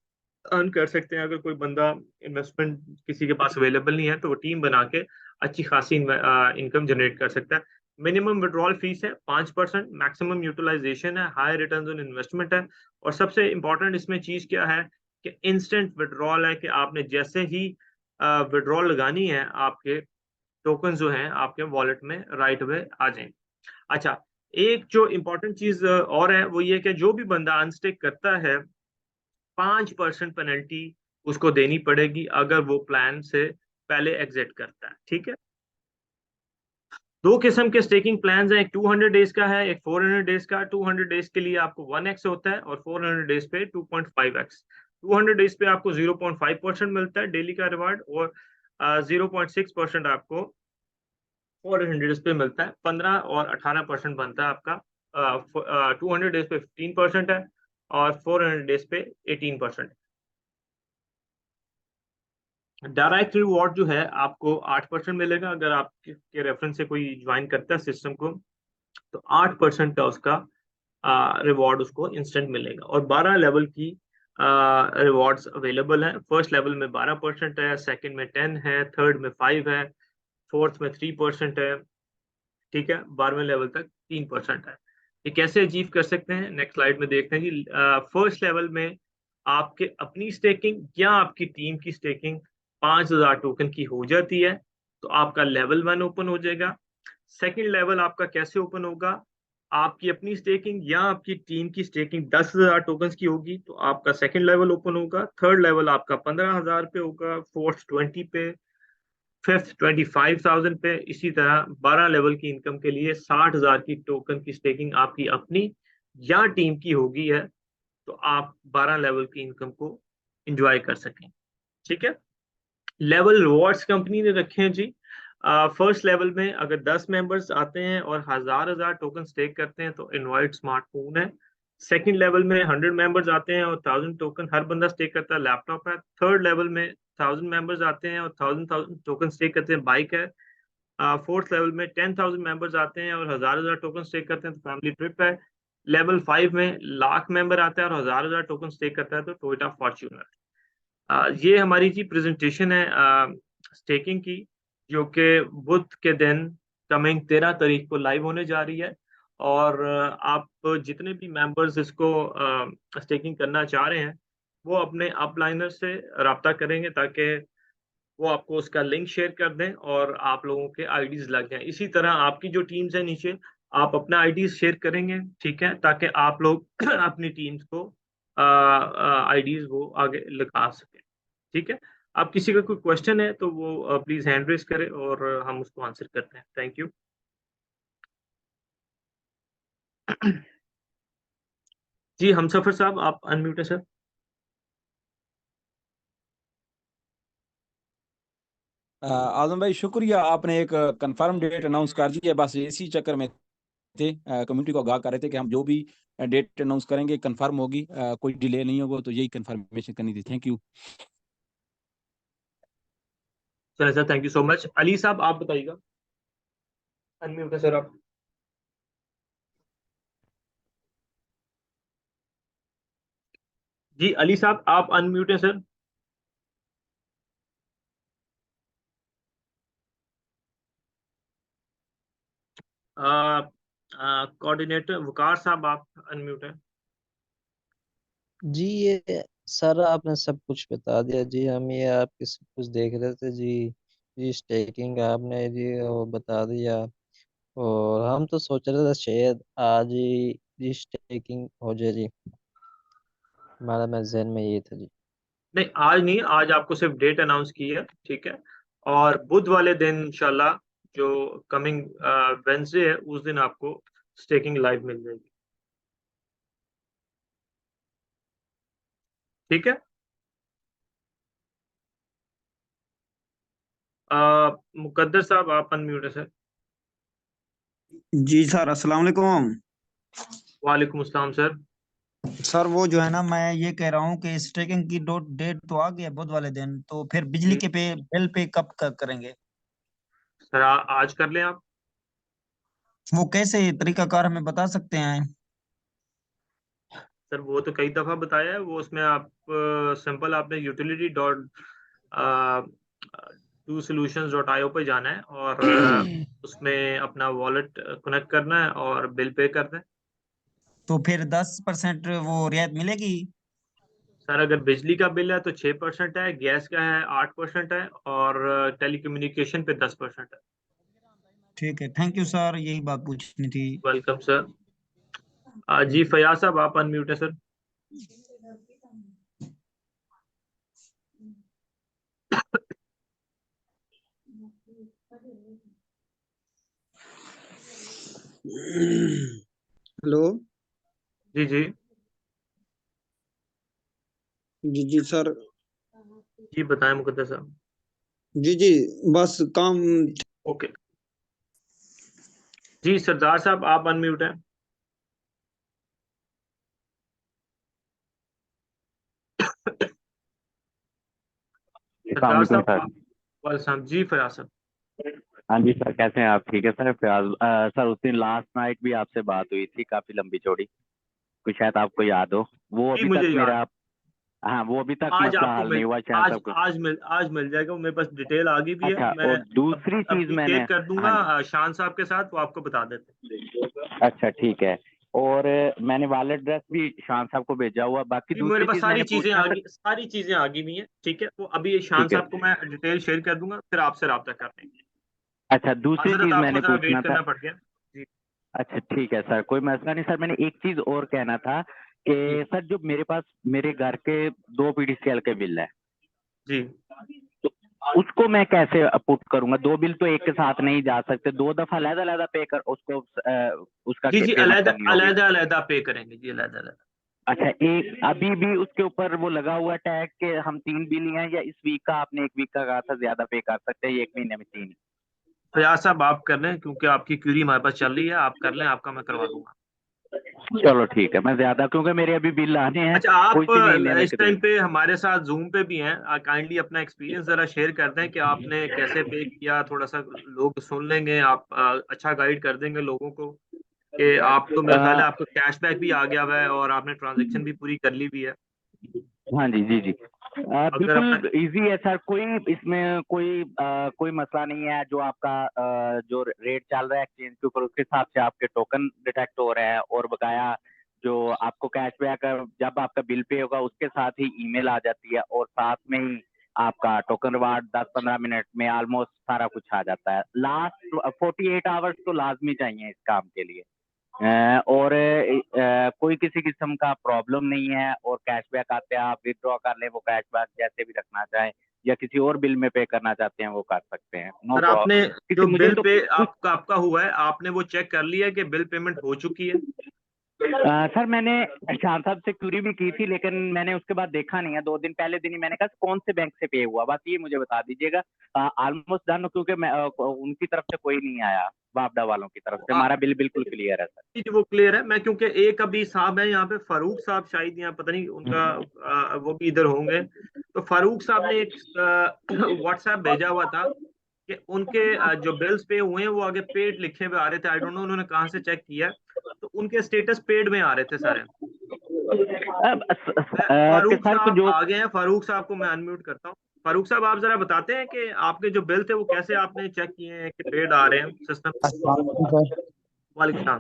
अर्न कर सकते हैं। अगर कोई बंदा इन्वेस्टमेंट किसी के पास अवेलेबल नहीं है तो वो टीम बना के अच्छी खासी इनकम जनरेट कर सकता है। मिनिमम विड्रॉल फीस है 5%, मैक्सिमम यूटिलाइजेशन है, हाई रिटर्न ऑन इन्वेस्टमेंट है, और सबसे इंपॉर्टेंट इसमें चीज क्या है कि इंस्टेंट विड्रॉल है, कि आपने जैसे ही विड्रॉल लगानी है आपके टोकन जो हैं आपके वॉलेट में राइट वे आ जाएंगे। अच्छा, एक जो इंपॉर्टेंट चीज और है वो ये कि जो भी बंदा अनस्टेक करता है 5% पेनल्टी उसको देनी पड़ेगी अगर वो प्लान से पहले एग्जिट करता है, ठीक है। दो किस्म के स्टेकिंग प्लान्स हैं, एक 200 डेज का है, एक 400 डेज का। 200 डेज के लिए आपको 1x होता है और 400 डेज पे 2.5x। 200 डेज पे आपको 0.5% मिलता है डेली का रिवार्ड, और 0.6% आपको 400 डेज पे मिलता है। 15 और 18% बनता है आपका। 200 डेज पे 15% है और 400 डेज पे 18%। डायरेक्ट रिवॉर्ड जो है आपको 8% मिलेगा अगर आपके रेफरेंस से कोई ज्वाइन करता है सिस्टम को, तो 8% का उसका रिवॉर्ड उसको इंस्टेंट मिलेगा। और 12 लेवल की रिवॉर्ड्स अवेलेबल हैं। फर्स्ट लेवल में 12% है, सेकंड में 10 है, थर्ड में 5 है, फोर्थ में 3% है, ठीक है। 12वें लेवल तक 3% है। ये कैसे अचीव कर सकते हैं, नेक्स्ट स्लाइड में देखते हैं जी। फर्स्ट लेवल में आपके अपनी स्टेकिंग या आपकी टीम की स्टेकिंग 5000 टोकन की हो जाती है तो आपका लेवल 1 ओपन हो जाएगा। सेकंड लेवल आपका कैसे ओपन होगा, आपकी अपनी स्टेकिंग या आपकी टीम की स्टेकिंग 10,000 टोकन्स की होगी तो आपका सेकंड लेवल ओपन होगा, थर्ड लेवल आपका 15,000 पे होगा, फोर्थ 20 पे, फिफ्थ 25,000 पे। इसी तरह 12 लेवल की इनकम के लिए 60,000 की टोकन की स्टेकिंग आपकी अपनी या टीम की होगी है, तो आप 12 लेवल की इनकम को एंजॉय कर सकें। ठीक है। लेवल रिवॉर्ड्स कंपनी ने रखे हैं जी। फर्स्ट लेवल में अगर 10 मेंबर्स आते हैं और हजार टोकन स्टेक करते हैं तो इनवाइट स्मार्टफोन है। सेकंड लेवल में 100 मेंबर्स आते हैं और 1000 टोकन हर बंदा स्टेक करता है, लैपटॉप है। थर्ड लेवल में 1000 मेंबर्स आते हैं और 1000 टोकन स्टेक करते हैं, बाइक है। फोर्थ लेवल में 10,000 मेंबर्स आते हैं और हजार टोकन स्टेक करते हैं तो फैमिली ट्रिप है। लेवल 5 में लाख मेंबर आता है और हजार टोकन स्टेक करता है तो टोयोटा फॉर्च्यूनर। ये हमारी जी प्रेजेंटेशन है स्टेकिंग की, जो कि बुध के दिन कमिंग 13 तारीख को लाइव होने जा रही है। और आप जितने भी मेंबर्स इसको स्टेकिंग करना चाह रहे हैं वो अपने अपलाइनर से रब्ता करेंगे ताकि वो आपको उसका लिंक शेयर कर दें और आप लोगों के आईडीज लग जाएं। इसी तरह आपकी जो टीम्स है नीचे, आप अपना आईडीज शेयर करेंगे, ठीक है, ताकि आप लोग अपनी टीम्स को आईडीज वो आगे लगा सकें। ठीक है। आप किसी का कोई क्वेश्चन है तो वो प्लीज हैंड रेस करें और हम उसको आंसर करते हैं। Thank you. जी हमसफर साहब आप अनम्यूट है सर। आजम भाई शुक्रिया, आपने एक कंफर्म डेट अनाउंस कर दी है। बस इसी चक्कर में थे, कम्युनिटी को आगाह कर रहे थे कि हम जो भी डेट अनाउंस करेंगे कंफर्म होगी, कोई डिले नहीं होगा, तो यही कंफर्मेशन करनी थी। Thank you. चलिए sir, thank you so much. Ali साहब आप बताइएगा, अनम्यूट है सर आप। जी अली साहब आप अनम्यूट है सर। कोऑर्डिनेटर वकार साहब आप अनम्यूट है। जी ये सर आपने सब कुछ बता दिया जी, हम ये आपके सब कुछ देख रहे थे जी। जी स्टेकिंग आपने जी वो बता दिया, और हम तो सोच रहे थे शायद आज ही जी स्टेकिंग हो जाए जी, हमारा मैं जहन में ये था जी। नहीं आज नहीं, आज आपको सिर्फ डेट अनाउंस की है, ठीक है। और बुध वाले दिन इंशाल्लाह जो कमिंग वेंसडे है उस दिन आपको स्टेकिंग लाइव मिल जाएगी। ठीक है। मुकद्दर साहब आप अनम्यूट है सर। जी सर, अस्सलाम वालेकुम। वालेकुम अस्सलाम सर। सर वो जो है ना, मैं ये कह रहा हूँ कि स्टेकिंग की डेट तो आ गई है बुध वाले दिन, तो फिर बिजली के पे बिल पे कब करेंगे? सर आज कर लें आप। वो कैसे तरीकाकार हमें बता सकते हैं? सर वो तो कई दफा बताया है, वो उसमें आप सिंपल आपने utility dot to solutions dot IO पे जाना है और उसमें अपना वॉलेट कनेक्ट करना है और बिल पे करना है। तो फिर 10% वो रियायत मिलेगी? सर अगर बिजली का बिल है तो 6% है, गैस का है 8% है और टेलीकम्युनिकेशन पे 10% है। ठीक है, थैंक यू सर, यही बात पूछनी थी। Welcome sir. जी फयाज साहब आप अनम्यूट है सर। हेलो। जी जी जी जी सर। जी बताएं मुकद्दर साहब। जी जी, बस काम। ओके जी सरदार साहब आप अनम्यूट हैं। सरदार अस्सलाम साहब सर। आप। वालेकुम सलाम जी फयाज साहब। हाँ जी सर, कैसे हैं आप? ठीक है सर। फयाज सर, उस दिन लास्ट नाइट भी आपसे बात हुई थी, काफी लंबी चौड़ी, कुछ शायद आपको याद हो। वो जी अभी मुझे तक याद। मेरा, हाँ वो अभी तक आज मसला आपको हल नहीं मिल हुआ शायद आज सबको। आज मिल जाएगा, मेरे पास डिटेल आ गई भी है। अच्छा, मैं और दूसरी चीज अपनी मैंने, चेक कर हाँ दूंगा जी, शान साहब के साथ, वो आपको बता देते हैं। अच्छा ठीक है। और मैंने वॉलेट एड्रेस भी शान साहब को भेजा हुआ। बाकी जी मेरे दूसरी पास चीज मैंने पूछना था। सारी चीजें आ गई हुई हैं, ठीक है। वो अभी शान ठीक है। साहब को मैं डिटेल शेयर कर दूंगा, फिर आपसे रब्ता कर लेंगे। अच्छा, दूसरी हजरत चीज आपको मैंने जरा वेट पूछना था। करना पड़ गया जी। अच्छा ठीक है सर, कोई मसला नहीं सर। मैंने एक चीज और कहना था कि सर जो मेरे पास मेरे घर के 2 PDCL के बिल है जी, तो उसको मैं कैसे पुट करूंगा? 2 बिल तो एक के साथ नहीं जा सकते, 2 दफा अलग अलग पे कर उसको उसका जी जी, पेमेंट अलग करनी होगी। अलग अलग पे करेंगे जी, अलग अलग। अच्छा, एक अभी भी उसके ऊपर वो लगा हुआ टैग कि हम 3 बिल हैं, या इस वीक का आपने 1 वीक का कहा था ज्यादा पे कर सकते हैं, 1 महीने में 3? फयाज साहब आप कर लें, क्योंकि आपकी क्यूरी हमारे पास चल रही है, आप कर लें, आपका मैं करवा दूंगा। चलो ठीक है, मैं ज्यादा क्योंकि मेरे अभी बिल आने हैं अच्छा, आप कुछ महीने में इस टाइम करीब। पे हमारे साथ जूम पे भी हैं, काइंडली अपना एक्सपीरियंस जरा शेयर कर दें कि आपने कैसे पे किया, थोड़ा सा लोग सुन लेंगे, आप अच्छा गाइड कर देंगे लोगों को कि आप तो मेरा ख्याल है आपको कैशबैक भी आ गया हुआ है और आपने ट्रांजैक्शन भी पूरी कर ली हुई है। हाँ जी, जी जी, अगर अपना बिल्कुल इजी है सर, कोई इसमें कोई मसला नहीं है। जो आपका जो रेट चल रहा है एक्सचेंज के ऊपर, उसके हिसाब से आपके टोकन डिटेक्ट हो रहे हैं, और बकाया जो आपको कैशबैक जब आपका बिल पे होगा उसके साथ ही ईमेल आ जाती है, और साथ में ही आपका टोकन रिवार्ड 10-15 मिनट में ऑलमोस्ट सारा कुछ आ जाता है। लास्ट 48 आवर्स तो लाजमी चाहिए इस काम के लिए। और कोई किसी किस्म का प्रॉब्लम नहीं है, और कैशबैक आते हैं आप विथड्रॉ कर लें, वो कैशबैक जैसे भी रखना चाहें, या किसी और बिल में पे करना चाहते हैं वो कर सकते हैं, नो सर प्रॉब्लम। आपने किसी जो मुझे बिल तो पे कुछ आपका हुआ है, आपने वो चेक कर लिया है कि बिल पेमेंट हो चुकी है? सर मैंने शाह साहब से क्यूरी भी की थी, लेकिन मैंने उसके बाद देखा नहीं है। 2 दिन पहले दिन ही मैंने कहा कौन से बैंक से पे हुआ, बस ये मुझे बता दीजिएगा। ऑलमोस्ट डन, क्योंकि मैं उनकी तरफ से कोई नहीं आया, वापडा वालों की तरफ से। आ- हमारा बिल बिल्कुल क्लियर है सर। जी, वो क्लियर है। मैं क्योंकि एक अभी साहब है यहाँ पे, फारूक साहब शायद, यहाँ पता नहीं उनका वो भी इधर होंगे, तो फारूक साहब ने एक व्हाट्सएप भेजा हुआ था कि उनके जो बिल्स पे हुए हैं वो आगे पेड लिखे हुए आ रहे थे। आई डोंट नो उन्होंने कहाँ से चेक किया, तो उनके स्टेटस पेड में आ रहे थे सारे। मैं कि फारूक सर साहब जो आ गए हैं, फारूक साहब को मैं अनम्यूट करता हूँ। फारूक साहब आप जरा बताते हैं कि आपके जो बिल थे वो कैसे आपने चेक किए हैं कि पेड आ रहे हैं सिस्टम पे? अस्सलाम वालेकुम सर। वालेकुम सलाम।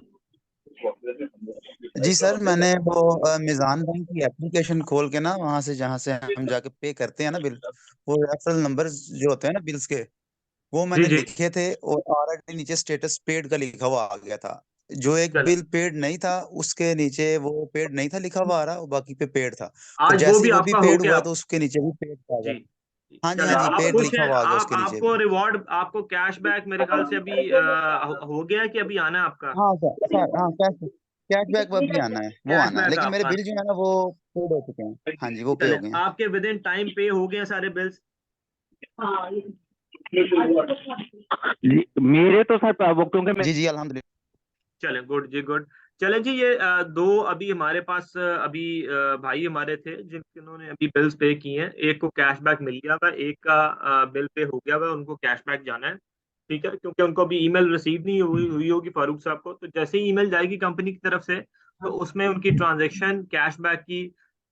जी सर, मैंने वो मिजान बैंक की एप्लीकेशन खोल के ना, वहां से जहाँ से हम जाके पे करते हैं ना बिल, वो रेफरल नंबर जो होते हैं ना बिल्स के, वो जी मैंने जी, लिखे थे, और ऑलरेडी नीचे स्टेटस पेड का लिखा हुआ आ गया था। जो एक चले बिल पेड नहीं था उसके नीचे वो पेड नहीं था लिखा हुआ आ रहा, और बाकी पे पेड था। और आज वो जैसे भी ही वो भी आपका हो पेड हुआ गया। तो उसके नीचे भी पेड आ गया। जी, हाँ जी, चले हाँ जी, आप पेड खुश लिखा हैं? हुआ आ गया आप उसके नीचे आपको भी। रिवॉर्ड, आपको कैशबैक मेरे ख्याल से अभी हो गया है कि अभी आना है आपका? हाँ सर, सर हाँ, कैशबैक वो भी आना है, वो आना है, कैशबैक लेकिन मेरे आपका बिल जो है ना वो पेड हो चुके हैं। हाँ जी, वो पे चले हो गए हैं। आपके विद इन टाइम पे हो गए हैं सारे बिल्स? जी, मेरे तो सर वो क्योंकि मैं जी जी, अल्हम्दुलिल्लाह। चले गुड जी, गुड। चलें जी, ये दो अभी हमारे पास अभी भाई हमारे थे जिन्होंने अभी बिल्स पे किए हैं। एक को कैशबैक मिल गया था, एक का बिल पे हो गया हुआ, उनको कैशबैक जाना है। ठीक है, क्योंकि उनको अभी ईमेल रिसीव नहीं हुई होगी फारूक साहब को, तो जैसे ही ईमेल जाएगी कंपनी की तरफ से, तो उसमें उनकी ट्रांजैक्शन कैशबैक की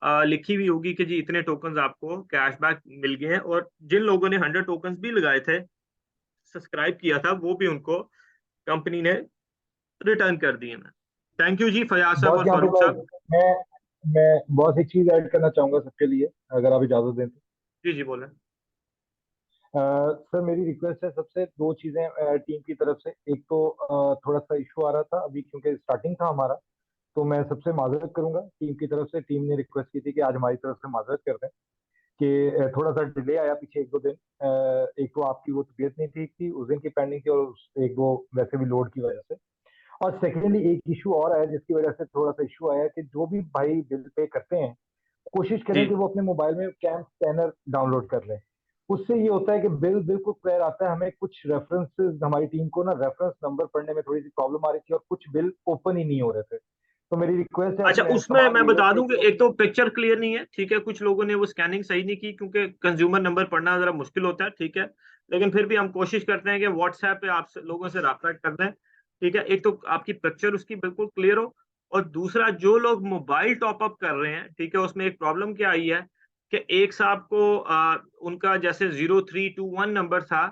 लिखी हुई होगी कि जी इतने टोकन्स आपको कैशबैक मिल गए हैं। और जिन लोगों ने 100 टोकन्स भी लगाए थे, सब्सक्राइब किया था, वो भी उनको कंपनी ने रिटर्न कर दिए। मैं थैंक यू जी फयाज साहब बॉस और यहाँ पे फारूक साहब। मैं बॉस एक चीज ऐड करना चाहूंगा सबके लिए, अगर आप इजाजत दें तो। जी जी, बोलें। सर मेरी रिक्वेस्ट है सबसे, दो चीजें टीम की तरफ से। एक तो थोड़ा सा इशू आ रहा था अभी, क्योंकि स्टार्टिंग था हमारा, तो मैं सबसे माजरत करूंगा टीम की तरफ से। टीम ने रिक्वेस्ट की थी कि आज हमारी तरफ से माजरत कर दें कि थोड़ा सा डिले आया पीछे 1-2 दिन। एक तो आपकी वो तबीयत नहीं ठीक थी उस दिन की पेंडिंग थी, और एक दो वैसे भी लोड की वजह से। और सेकेंडली एक इशू और आया जिसकी वजह से थोड़ा सा इशू आया कि जो भी भाई बिल पे करते हैं, कोशिश जी करें कि वो अपने मोबाइल में कैम स्कैनर डाउनलोड कर लें। उससे ये होता है कि बिल बिल्कुल क्लियर आता है। हमें कुछ रेफरेंसेस, हमारी टीम को ना रेफरेंस नंबर पढ़ने में थोड़ी सी प्रॉब्लम आ रही थी, और कुछ बिल ओपन ही नहीं हो रहे थे। तो मेरी रिक्वेस्ट है अच्छा, अपने उसमें तमाम मैं डीलर बता से दूं कि कि एक तो पिक्चर क्लियर नहीं है, ठीक है, कुछ लोगों ने वो स्कैनिंग सही नहीं की, क्योंकि कंज्यूमर नंबर पढ़ना जरा मुश्किल होता है, ठीक है। लेकिन फिर भी हम कोशिश करते हैं कि व्हाट्सएप पे आप लोगों से रब्ता कर दें, ठीक है। एक तो आपकी पिक्चर उसकी बिल्कुल क्लियर हो, और दूसरा जो लोग मोबाइल टॉपअप कर रहे हैं, ठीक है, उसमें एक प्रॉब्लम क्या आई है कि एक साहब को उनका जैसे 0321 नंबर था,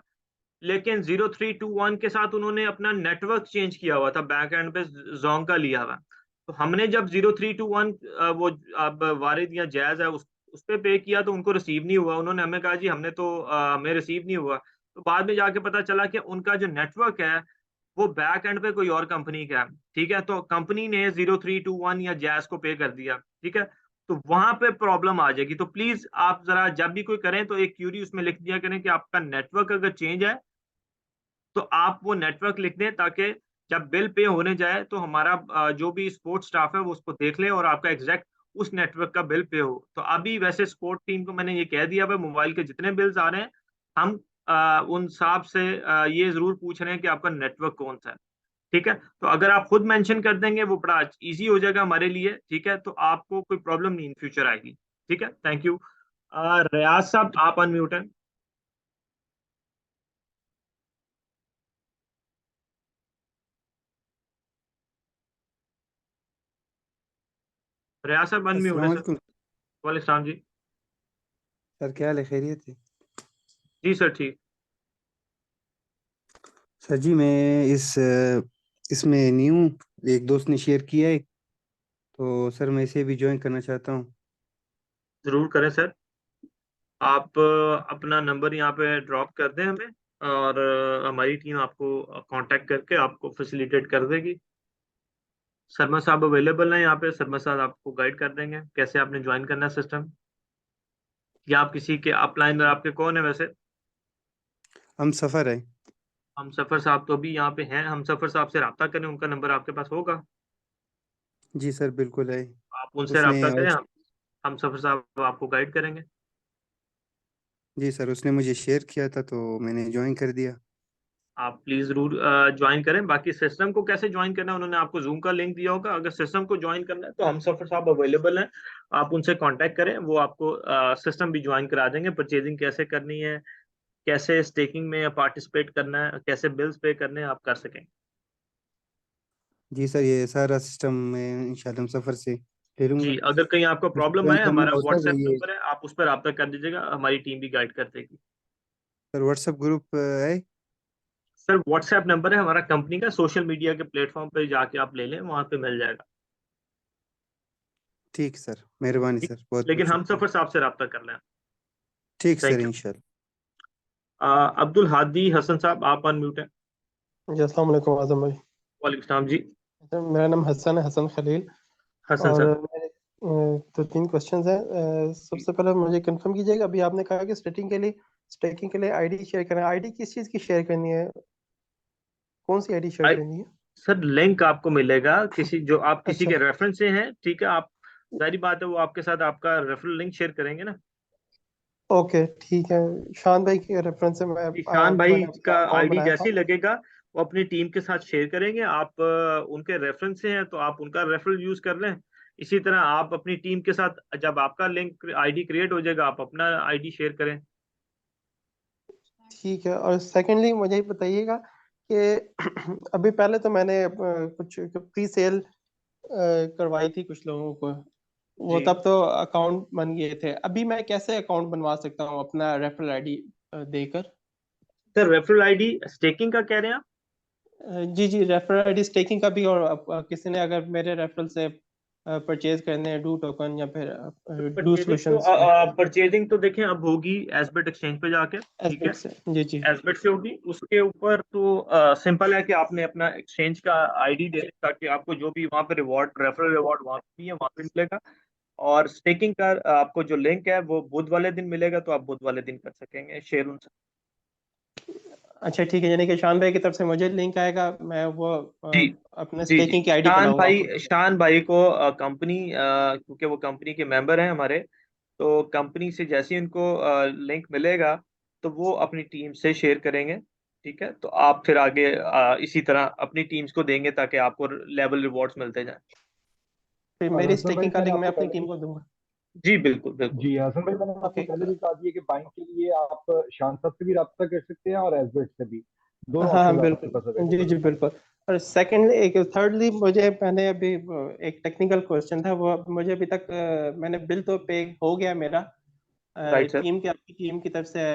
लेकिन 0321 के साथ उन्होंने अपना नेटवर्क चेंज किया हुआ था, बैक एंड पे जोंग का लिया हुआ। तो हमने जब 0321 वो अब वारिद या जैज है उस पे किया, तो उनको रिसीव नहीं हुआ। उन्होंने हमें कहा जी हमने तो हमें रिसीव नहीं हुआ। तो बाद में जाके पता चला कि उनका जो नेटवर्क है वो बैक एंड पे कोई और कंपनी का है, ठीक है, तो कंपनी ने 0321 या जैस को पे कर दिया, ठीक है, तो वहां पे प्रॉब्लम आ जाएगी। तो प्लीज आप जरा जब भी कोई करें तो एक क्यूरी उसमें लिख दिया करें कि आपका नेटवर्क अगर चेंज है तो आप वो नेटवर्क लिख दें, ताकि जब बिल पे होने जाए तो हमारा जो भी सपोर्ट स्टाफ है वो उसको देख ले और आपका एग्जैक्ट उस नेटवर्क का बिल पे हो। तो अभी वैसे सपोर्ट टीम को मैंने ये कह दिया है, मोबाइल के जितने बिल्स आ रहे हैं हम उन साहब से ये जरूर पूछ रहे हैं कि आपका नेटवर्क कौन सा है, ठीक है। तो अगर आप खुद मेंशन कर देंगे वो बड़ा इजी हो जाएगा हमारे लिए, ठीक है, तो आपको कोई प्रॉब्लम नहीं इन फ्यूचर आएगी, ठीक है। Thank you. रियाज साहब आप अनम्यूट हैं। रियाज साहब अनम्यूट अस्सलाम है सर। वालेकुम वालेकुम सलाम जी। सर, क्या हाल है? खैरियत है? जी सर ठीक। सर जी, मैं इसमें न्यू एक दोस्त ने शेयर किया है, तो सर मैं इसे भी ज्वाइन करना चाहता हूँ। जरूर करें सर। आप अपना नंबर यहाँ पे ड्रॉप कर दें हमें, और हमारी टीम आपको कांटेक्ट करके आपको फैसिलिटेट कर देगी। शर्मा साहब अवेलेबल हैं यहाँ पे, शर्मा साहब आपको गाइड कर देंगे कैसे आपने ज्वाइन करना है सिस्टम, या आप किसी के अपलाइन आपके कौन है वैसे। हम सफ़र है। हम सफर साहब तो अभी यहाँ पे हैं, हम सफर साहब से रब्ता करें, उनका नंबर आपके पास होगा, जी सर, बिल्कुल है। आप उनसे उसने रब्ता करें, हम सफर साहब आपको गाइड करेंगे। जी सर, उसने मुझे शेयर किया था तो मैंने ज्वाइन कर दिया। आप प्लीज जरूर ज्वाइन करें। बाकी सिस्टम को कैसे ज्वाइन करना है उन्होंने आपको जूम का लिंक दिया होगा। अगर सिस्टम को ज्वाइन करना है तो हम सफर साहब अवेलेबल हैं, आप उनसे कांटेक्ट करें, वो आपको सिस्टम भी ज्वाइन करा देंगे। परचेजिंग कैसे करनी है, कैसे स्टेकिंग में पार्टिसिपेट करना है, कैसे बिल्स पे करने हैं, आप कर सकें। जी सर, ये सारा सिस्टम मैं इंशाल्लाह हम सफ़र से ले लूँगा। जी अगर कहीं आपको प्रॉब्लम ज्वाइन आए, करना हमारा होता है व्हाट्सएप ये। नंबर है, आप उस पर रब्ता कर दीजिएगा, हमारी टीम भी गाइड कर देगी। सर व्हाट्सएप ग्रुप है? सर व्हाट्सएप नंबर है हमारा कंपनी का, सोशल मीडिया के प्लेटफॉर्म पे जाके आप ले लें, वहां पे मिल जाएगा। ठीक सर, मेहरबानी ठीक, सर, बहुत लेकिन बहुत हम शुक्रिया। सफर साहब से रब्ता कर लें। ठीक सर, थैंक यू। इंशाल्लाह। अब्दुल हादी हसन साहब आप अनम्यूट हैं। जी अस्सलाम वालेकुम आजम भाई। वालेकुम सलाम जी। अच्छा, मेरा नाम हसन है, हसन खलील। हसन और सर। मेरे तो 3 क्वेश्चंस हैं। सबसे पहले मुझे कंफर्म कीजिएगा, अभी आपने कहा कि स्टेकिंग के लिए आईडी शेयर करना है। आईडी किस चीज़ की शेयर करनी है? कौन सी आईडी शेयर आई करनी है? सर लिंक आपको मिलेगा किसी, जो आप किसी अच्छा, के रेफरेंस से हैं, ठीक है, आप जाहिर बात है वो आपके साथ आपका रेफरल लिंक शेयर करेंगे ना। ओके ठीक है। शान भाई के रेफरेंस से ईशान भाई मैंने का अपना अकाउंट आईडी बनाया जैसे था। ही लगेगा वो अपनी टीम के साथ शेयर करेंगे। आप उनके रेफरेंस से हैं तो आप उनका रेफरल यूज कर लें। इसी तरह आप अपनी टीम के साथ जब आपका लिंक आईडी क्रिएट हो जाएगा आप अपना आईडी शेयर करें। ठीक है। और सेकेंडली मुझे ये बताइएगा कि अभी पहले तो मैंने कुछ प्री सेल करवाई थी कुछ लोगों को, वो जी तब तो अकाउंट बन गए थे। अभी मैं कैसे अकाउंट बनवा सकता हूँ अपना रेफरल आईडी देकर? सर रेफरल आईडी स्टेकिंग का कह रहे हैं आप? जी जी, रेफरल आईडी स्टेकिंग का भी। और किसी ने अगर मेरे रेफरल से परचेज करने हैं डू टोकन या फिर डू सॉल्यूशंस पे, परचेजिंग तो देखें अब होगी एसबेट एक्सचेंज पे जाके, ठीक है, एस्पेक्ट से। जी जी। एसबेट से होगी। उसके ऊपर तो सिंपल है कि आपने अपना एक्सचेंज का आईडी दे दें, ताकि आपको जो भी वहाँ पे रिवॉर्ड, रेफरल रिवॉर्ड वहाँ पे भी है, वहाँ पे मिलेगा। और स्टेकिंग का आपको जो लिंक है वो बुध वाले दिन मिलेगा, तो आप बुध वाले दिन कर सकेंगे शेयर उनसे। अच्छा ठीक है, यानी कि शान भाई की तरफ से मुझे लिंक आएगा, मैं वो जी अपने जी जी। स्टेकिंग की आईडी बनाऊंगा खुद से। शान भाई को कंपनी, क्योंकि वो कंपनी के मेंबर हैं हमारे, तो कंपनी से जैसे ही उनको लिंक मिलेगा तो वो अपनी टीम से शेयर करेंगे, ठीक है, तो आप फिर आगे इसी तरह अपनी टीम्स को देंगे ताकि आपको लेवल रिवॉर्ड्स मिलते जाएं। फिर और मेरी हसन भाई स्टेकिंग का मैंने लिंक मैं आपको अपनी पहले टीम भी, को दूंगा। जी बिल्कुल बिल्कुल। जी हसन भाई मैंने आपको ओके। पहले भी कहा दिया कि बाइंग के लिए आप शान साहब से भी रब्ता कर सकते हैं और एसबेट से भी, दोनों हाँ हाँ ऑप्शन आपके पास बिल्कुल, जी अवेलेबल जी है। बिल्कुल। और सेकेंडली एक थर्डली मुझे, मैंने अभी एक टेक्निकल क्वेश्चन था, वो मुझे अभी तक मैंने बिल तो पे हो गया मेरा, राइट सर। टीम के, आपकी टीम की तरफ से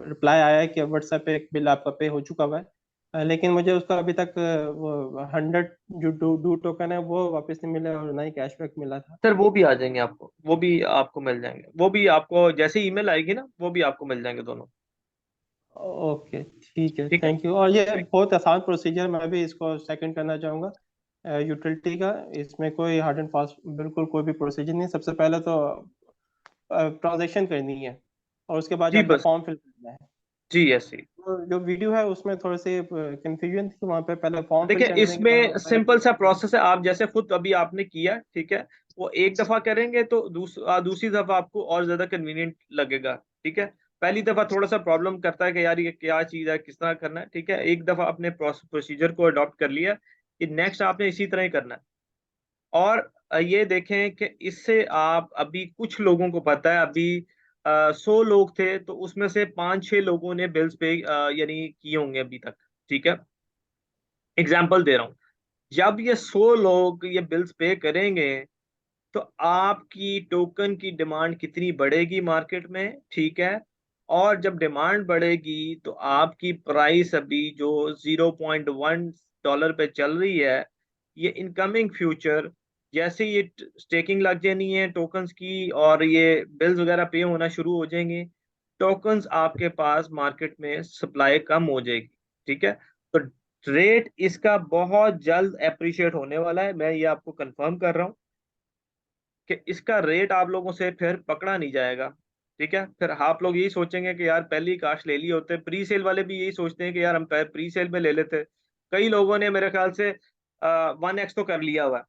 रिप्लाई आया है कि व्हाट्सएप पे एक बिल आपका पे हो चुका हुआ है। लेकिन मुझे उसका अभी तक वो 100 जो डू टोकन है वो वापस नहीं मिला, और ना ही कैशबैक मिला था। सर वो भी आ जाएंगे आपको, वो भी आपको मिल जाएंगे, वो भी आपको जैसे ईमेल आएगी ना वो भी आपको मिल जाएंगे दोनों। ओके ठीक है, ठीक है। Thank you. और ये बहुत आसान प्रोसीजर, मैं भी इसको सेकंड करना चाहूँगा यूटिलिटी का। इसमें कोई हार्ड एंड फास्ट बिल्कुल कोई भी प्रोसीजर नहीं। सबसे पहले तो ट्रांजेक्शन करनी है और उसके बाद जी जाके बस, फॉर्म फिल करना है। जी ऐसे ही। तो जो वीडियो है उसमें थोड़ी सी कंफ्यूजन थी, वहाँ पे पहले फॉर्म फिल देखिए करने के इसमें बाद सिंपल सा प्रोसेस है, आप जैसे खुद अभी आपने किया, ठीक है, वो एक दफा करेंगे तो दूसरी दफा आपको और ज्यादा कन्वीनियंट लगेगा। ठीक है, पहली दफा थोड़ा सा प्रॉब्लम करता है कि यार ये क्या चीज है, किस तरह करना है। ठीक है, एक दफा अपने प्रोसीजर को अडॉप्ट कर लिया कि नेक्स्ट आपने इसी तरह ही करना है। और ये देखें कि इससे आप, अभी कुछ लोगों को पता है, अभी 100 लोग थे तो उसमें से 5-6 लोगों ने बिल्स पे यानी किए होंगे अभी तक। ठीक है, एग्जाम्पल दे रहा हूँ, जब ये 100 लोग ये बिल्स पे करेंगे तो आपकी टोकन की डिमांड कितनी बढ़ेगी मार्केट में। ठीक है, और जब डिमांड बढ़ेगी तो आपकी प्राइस अभी जो $0.1 पे चल रही है, ये इनकमिंग फ्यूचर जैसे ये स्टेकिंग लग जानी है टोकन्स की और ये बिल्स वगैरह पे होना शुरू हो जाएंगे, टोकन्स आपके पास मार्केट में सप्लाई कम हो जाएगी। ठीक है, तो रेट इसका बहुत जल्द अप्रिशिएट होने वाला है, मैं ये आपको कंफर्म कर रहा हूँ कि इसका रेट आप लोगों से फिर पकड़ा नहीं जाएगा। ठीक है, फिर आप लोग यही सोचेंगे कि यार पहले ही काश ले लिए होते। प्री सेल वाले भी यही सोचते हैं कि यार हम प्री सेल में ले लेते। कई लोगों ने मेरे ख्याल से 1x तो कर लिया हुआ है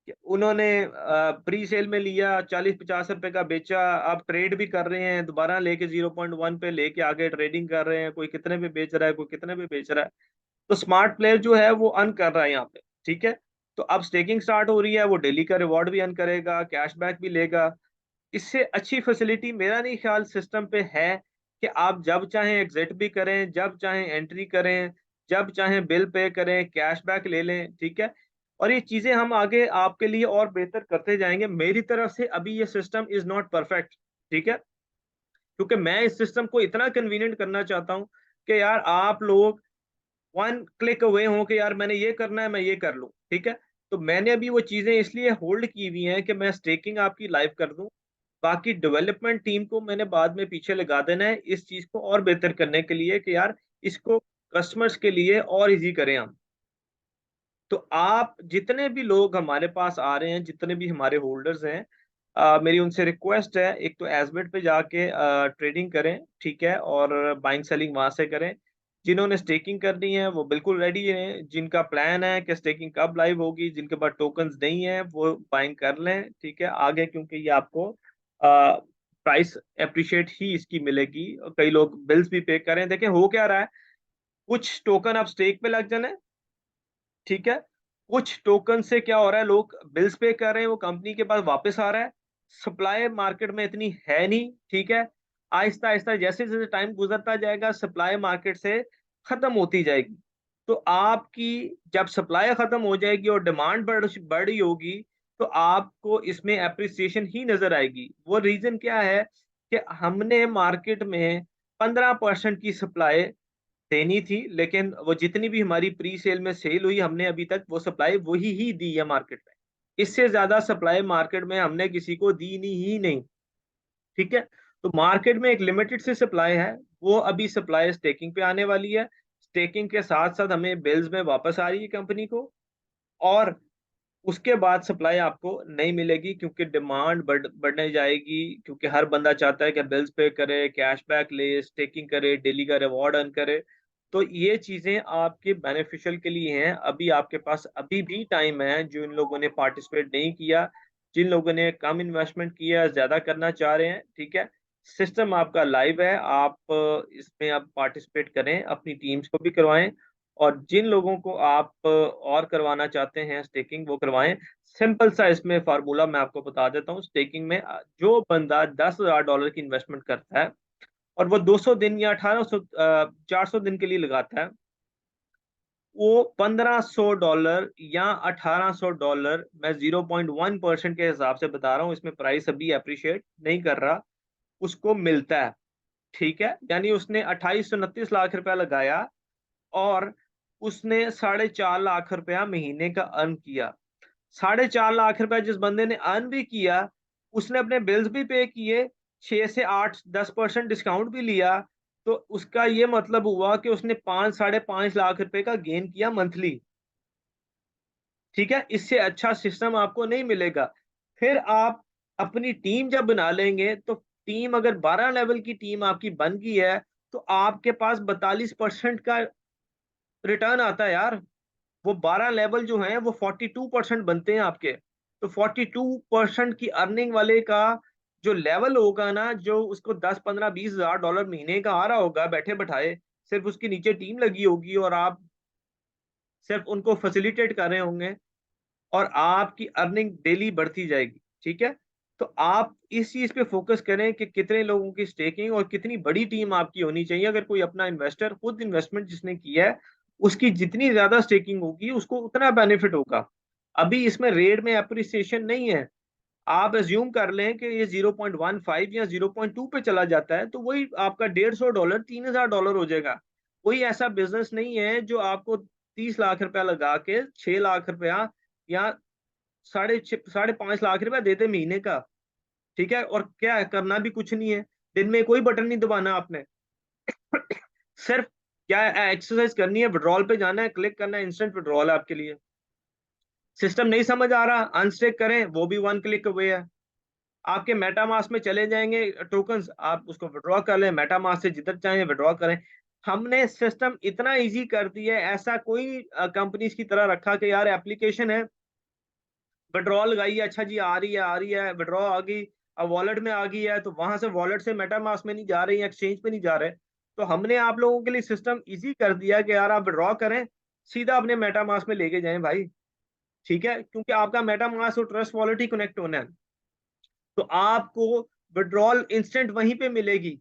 कि उन्होंने प्री सेल में लिया, 40-50 रुपए का बेचा, अब ट्रेड भी कर रहे हैं, दोबारा लेके 0.1 पे लेके आगे ट्रेडिंग कर रहे हैं, कोई कितने पे बेच रहा है, कोई कितने पे बेच रहा है। तो स्मार्ट प्लेयर जो है वो अर्न कर रहा है यहाँ पे। ठीक है, तो अब स्टेकिंग स्टार्ट हो रही है, वो डेली का रिवॉर्ड भी अर्न करेगा, कैशबैक भी लेगा। इससे अच्छी फैसिलिटी मेरा नहीं ख्याल सिस्टम पे है कि आप जब चाहें एग्जिट भी करें, जब चाहें एंट्री करें, जब चाहें बिल पे करें, कैशबैक ले लें। ठीक है, और ये चीजें हम आगे आपके लिए और बेहतर करते जाएंगे। मेरी तरफ से अभी ये सिस्टम इज नॉट परफेक्ट। ठीक है, क्योंकि मैं इस सिस्टम को इतना कन्वीनियंट करना चाहता हूँ कि यार आप लोग 1 क्लिक अवे हो कि यार मैंने ये करना है, मैं ये कर लूँ। ठीक है, तो मैंने अभी वो चीजें इसलिए होल्ड की हुई हैं कि मैं स्टेकिंग आपकी लाइव कर दूं, बाकी डेवलपमेंट टीम को मैंने बाद में पीछे लगा देना है इस चीज को और बेहतर करने के लिए कि यार इसको कस्टमर्स के लिए और इजी करें हम। तो आप जितने भी लोग हमारे पास आ रहे हैं, जितने भी हमारे होल्डर्स हैं, मेरी उनसे रिक्वेस्ट है, एक तो एसबेट पे जाके ट्रेडिंग करें। ठीक है, और बाइंग सेलिंग वहां से करें। जिन्होंने स्टेकिंग करनी है वो बिल्कुल रेडी है, जिनका प्लान है कि स्टेकिंग कब लाइव होगी, जिनके पास टोकन्स नहीं है वो बाइंग कर लें। ठीक है, आगे क्योंकि ये आपको प्राइस अप्रिशिएट ही इसकी मिलेगी। और कई लोग बिल्स भी पे करें। देखें हो क्या रहा है, कुछ टोकन अब स्टेक पे लग जाना। ठीक है, कुछ टोकन से क्या हो रहा है, लोग बिल्स पे कर रहे हैं, वो कंपनी के पास वापस आ रहा है। सप्लाई मार्केट में इतनी है नहीं। ठीक है, आहिस्ता आहिस्ता जैसे जैसे टाइम गुजरता जाएगा सप्लाई मार्केट से खत्म होती जाएगी। तो आपकी जब सप्लाई खत्म हो जाएगी और डिमांड बढ़ी होगी तो आपको इसमें एप्रिसिएशन ही नजर आएगी। वो रीजन क्या है कि हमने मार्केट में 15% की सप्लाई देनी थी, लेकिन वो जितनी भी हमारी प्री सेल में सेल हुई हमने अभी तक वो सप्लाई वही ही दी है मार्केट में। इससे ज्यादा सप्लाई मार्केट में हमने किसी को दी नहीं ही नहीं। ठीक है, तो मार्केट में एक लिमिटेड सी सप्लाई है, वो अभी सप्लाई स्टेकिंग पे आने वाली है। स्टेकिंग के साथ साथ हमें बिल्स में वापस आ रही है कंपनी को, और उसके बाद सप्लाई आपको नहीं मिलेगी क्योंकि डिमांड बढ़ने जाएगी, क्योंकि हर बंदा चाहता है कि बिल्स पे करे, कैशबैक ले, स्टेकिंग करे, डेली का रिवॉर्ड अर्न करे। तो ये चीजें आपके बेनिफिशियल के लिए हैं। अभी आपके पास अभी भी टाइम है, जो इन लोगों ने पार्टिसिपेट नहीं किया, जिन लोगों ने कम इन्वेस्टमेंट किया, ज्यादा करना चाह रहे हैं। ठीक है, सिस्टम आपका लाइव है, आप इसमें आप पार्टिसिपेट करें, अपनी टीम्स को भी करवाएं, और जिन लोगों को आप और करवाना चाहते हैं स्टेकिंग वो करवाएं। सिंपल सा इसमें फार्मूला मैं आपको बता देता हूँ। स्टेकिंग में जो बंदा $10,000 की इन्वेस्टमेंट करता है और वो 200 दिन या 400 दिन के लिए लगाता है, वो $1,500 या $1,800, मैं 0.1% के हिसाब से बता रहा हूँ, इसमें प्राइस अभी अप्रिशिएट नहीं कर रहा, उसको मिलता है। ठीक है, यानी उसने 28-29 लाख रुपया लगाया और उसने 4.5 लाख रुपया महीने का अर्न किया। 4.5 लाख रुपया जिस बंदे ने अर्न भी किया, उसने अपने बिल्स भी पे किए, 6 से 8-10% डिस्काउंट भी लिया, तो उसका ये मतलब हुआ कि उसने 5-5.5 लाख रुपए का गेन किया मंथली। ठीक है, इससे अच्छा सिस्टम आपको नहीं मिलेगा। फिर आप अपनी टीम जब बना लेंगे, तो टीम अगर 12 लेवल की टीम आपकी बन गई है, तो आपके पास 42% का रिटर्न आता है यार। वो 12 लेवल जो हैं वो 42% बनते हैं आपके। तो 42% की अर्निंग वाले का जो लेवल होगा ना, जो उसको 10-15-20 हज़ार डॉलर महीने का आ रहा होगा बैठे बैठाए, सिर्फ उसके नीचे टीम लगी होगी और आप सिर्फ उनको फैसिलिटेट कर रहे होंगे, और आपकी अर्निंग डेली बढ़ती जाएगी। ठीक है, तो आप इस चीज पे फोकस करें कि कितने लोगों की स्टेकिंग और कितनी बड़ी टीम आपकी होनी चाहिए। अगर कोई अपना इन्वेस्टर खुद इन्वेस्टमेंट जिसने किया है, उसकी जितनी ज्यादा स्टेकिंग होगी उसको उतना बेनिफिट होगा। अभी इसमें रेट में अप्रिसिएशन नहीं है। आप एज्यूम कर लें कि ये 0.15 या 0.2 पे चला जाता है, तो वही आपका $150 $3,000 हो जाएगा। कोई ऐसा बिजनेस नहीं है जो आपको 30 लाख रुपया लगा के 6 लाख रुपया या 5.5 लाख रुपया देते महीने का। ठीक है, और क्या है, करना भी कुछ नहीं है। दिन में कोई बटन नहीं दबाना आपने। सिर्फ क्या है, एक्सरसाइज करनी है, विड्रॉल पे जाना है, क्लिक करना है, इंस्टेंट विड्रॉल है आपके लिए। सिस्टम नहीं समझ आ रहा, अनस्टेक करें, वो भी 1 क्लिक अवे है। आपके मेटामास्क में चले जाएंगे टोकन्स, आप उसको विड्रॉ कर लें, मेटामास्क से जिधर चाहें विड्रॉ करें। हमने सिस्टम इतना इजी कर दिया है, ऐसा कोई कंपनीज की तरह रखा कि यार एप्लीकेशन है, विड्रॉ लगाई है, अच्छा जी आ रही है, विड्रॉ आ गई, अब वॉलेट में आ गई है, तो वहां से वॉलेट से मेटामास्क में नहीं जा रही है, एक्सचेंज पे नहीं जा रहे। तो हमने आप लोगों के लिए सिस्टम इजी कर दिया कि यार आप विड्रॉ करें, सीधा अपने मेटामास्क में लेके जाएं भाई। ठीक है, क्योंकि आपका मेटामास्क और ट्रस्ट वॉलेट ही कनेक्ट होना है, तो आपको विड्रॉल इंस्टेंट वहीं पे मिलेगी।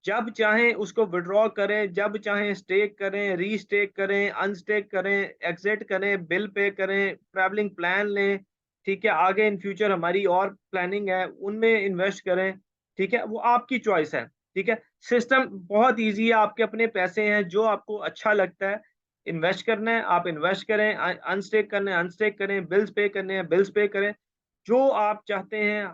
जब चाहें उसको विड्रॉ करें, जब चाहें स्टेक करें, रीस्टेक करें, अनस्टेक करें, एग्जिट करें, बिल पे करें, ट्रैवलिंग प्लान लें। ठीक है, आगे इन फ्यूचर हमारी और प्लानिंग है, उनमें इन्वेस्ट करें। ठीक है, वो आपकी चॉइस है। ठीक है, सिस्टम बहुत इजी है, आपके अपने पैसे हैं, जो आपको अच्छा लगता है इन्वेस्ट करना है आप इन्वेस्ट करें, अनस्टेक करना है अनस्टेक करें, बिल्स पे करने हैं बिल्स पे करें, जो आप चाहते हैं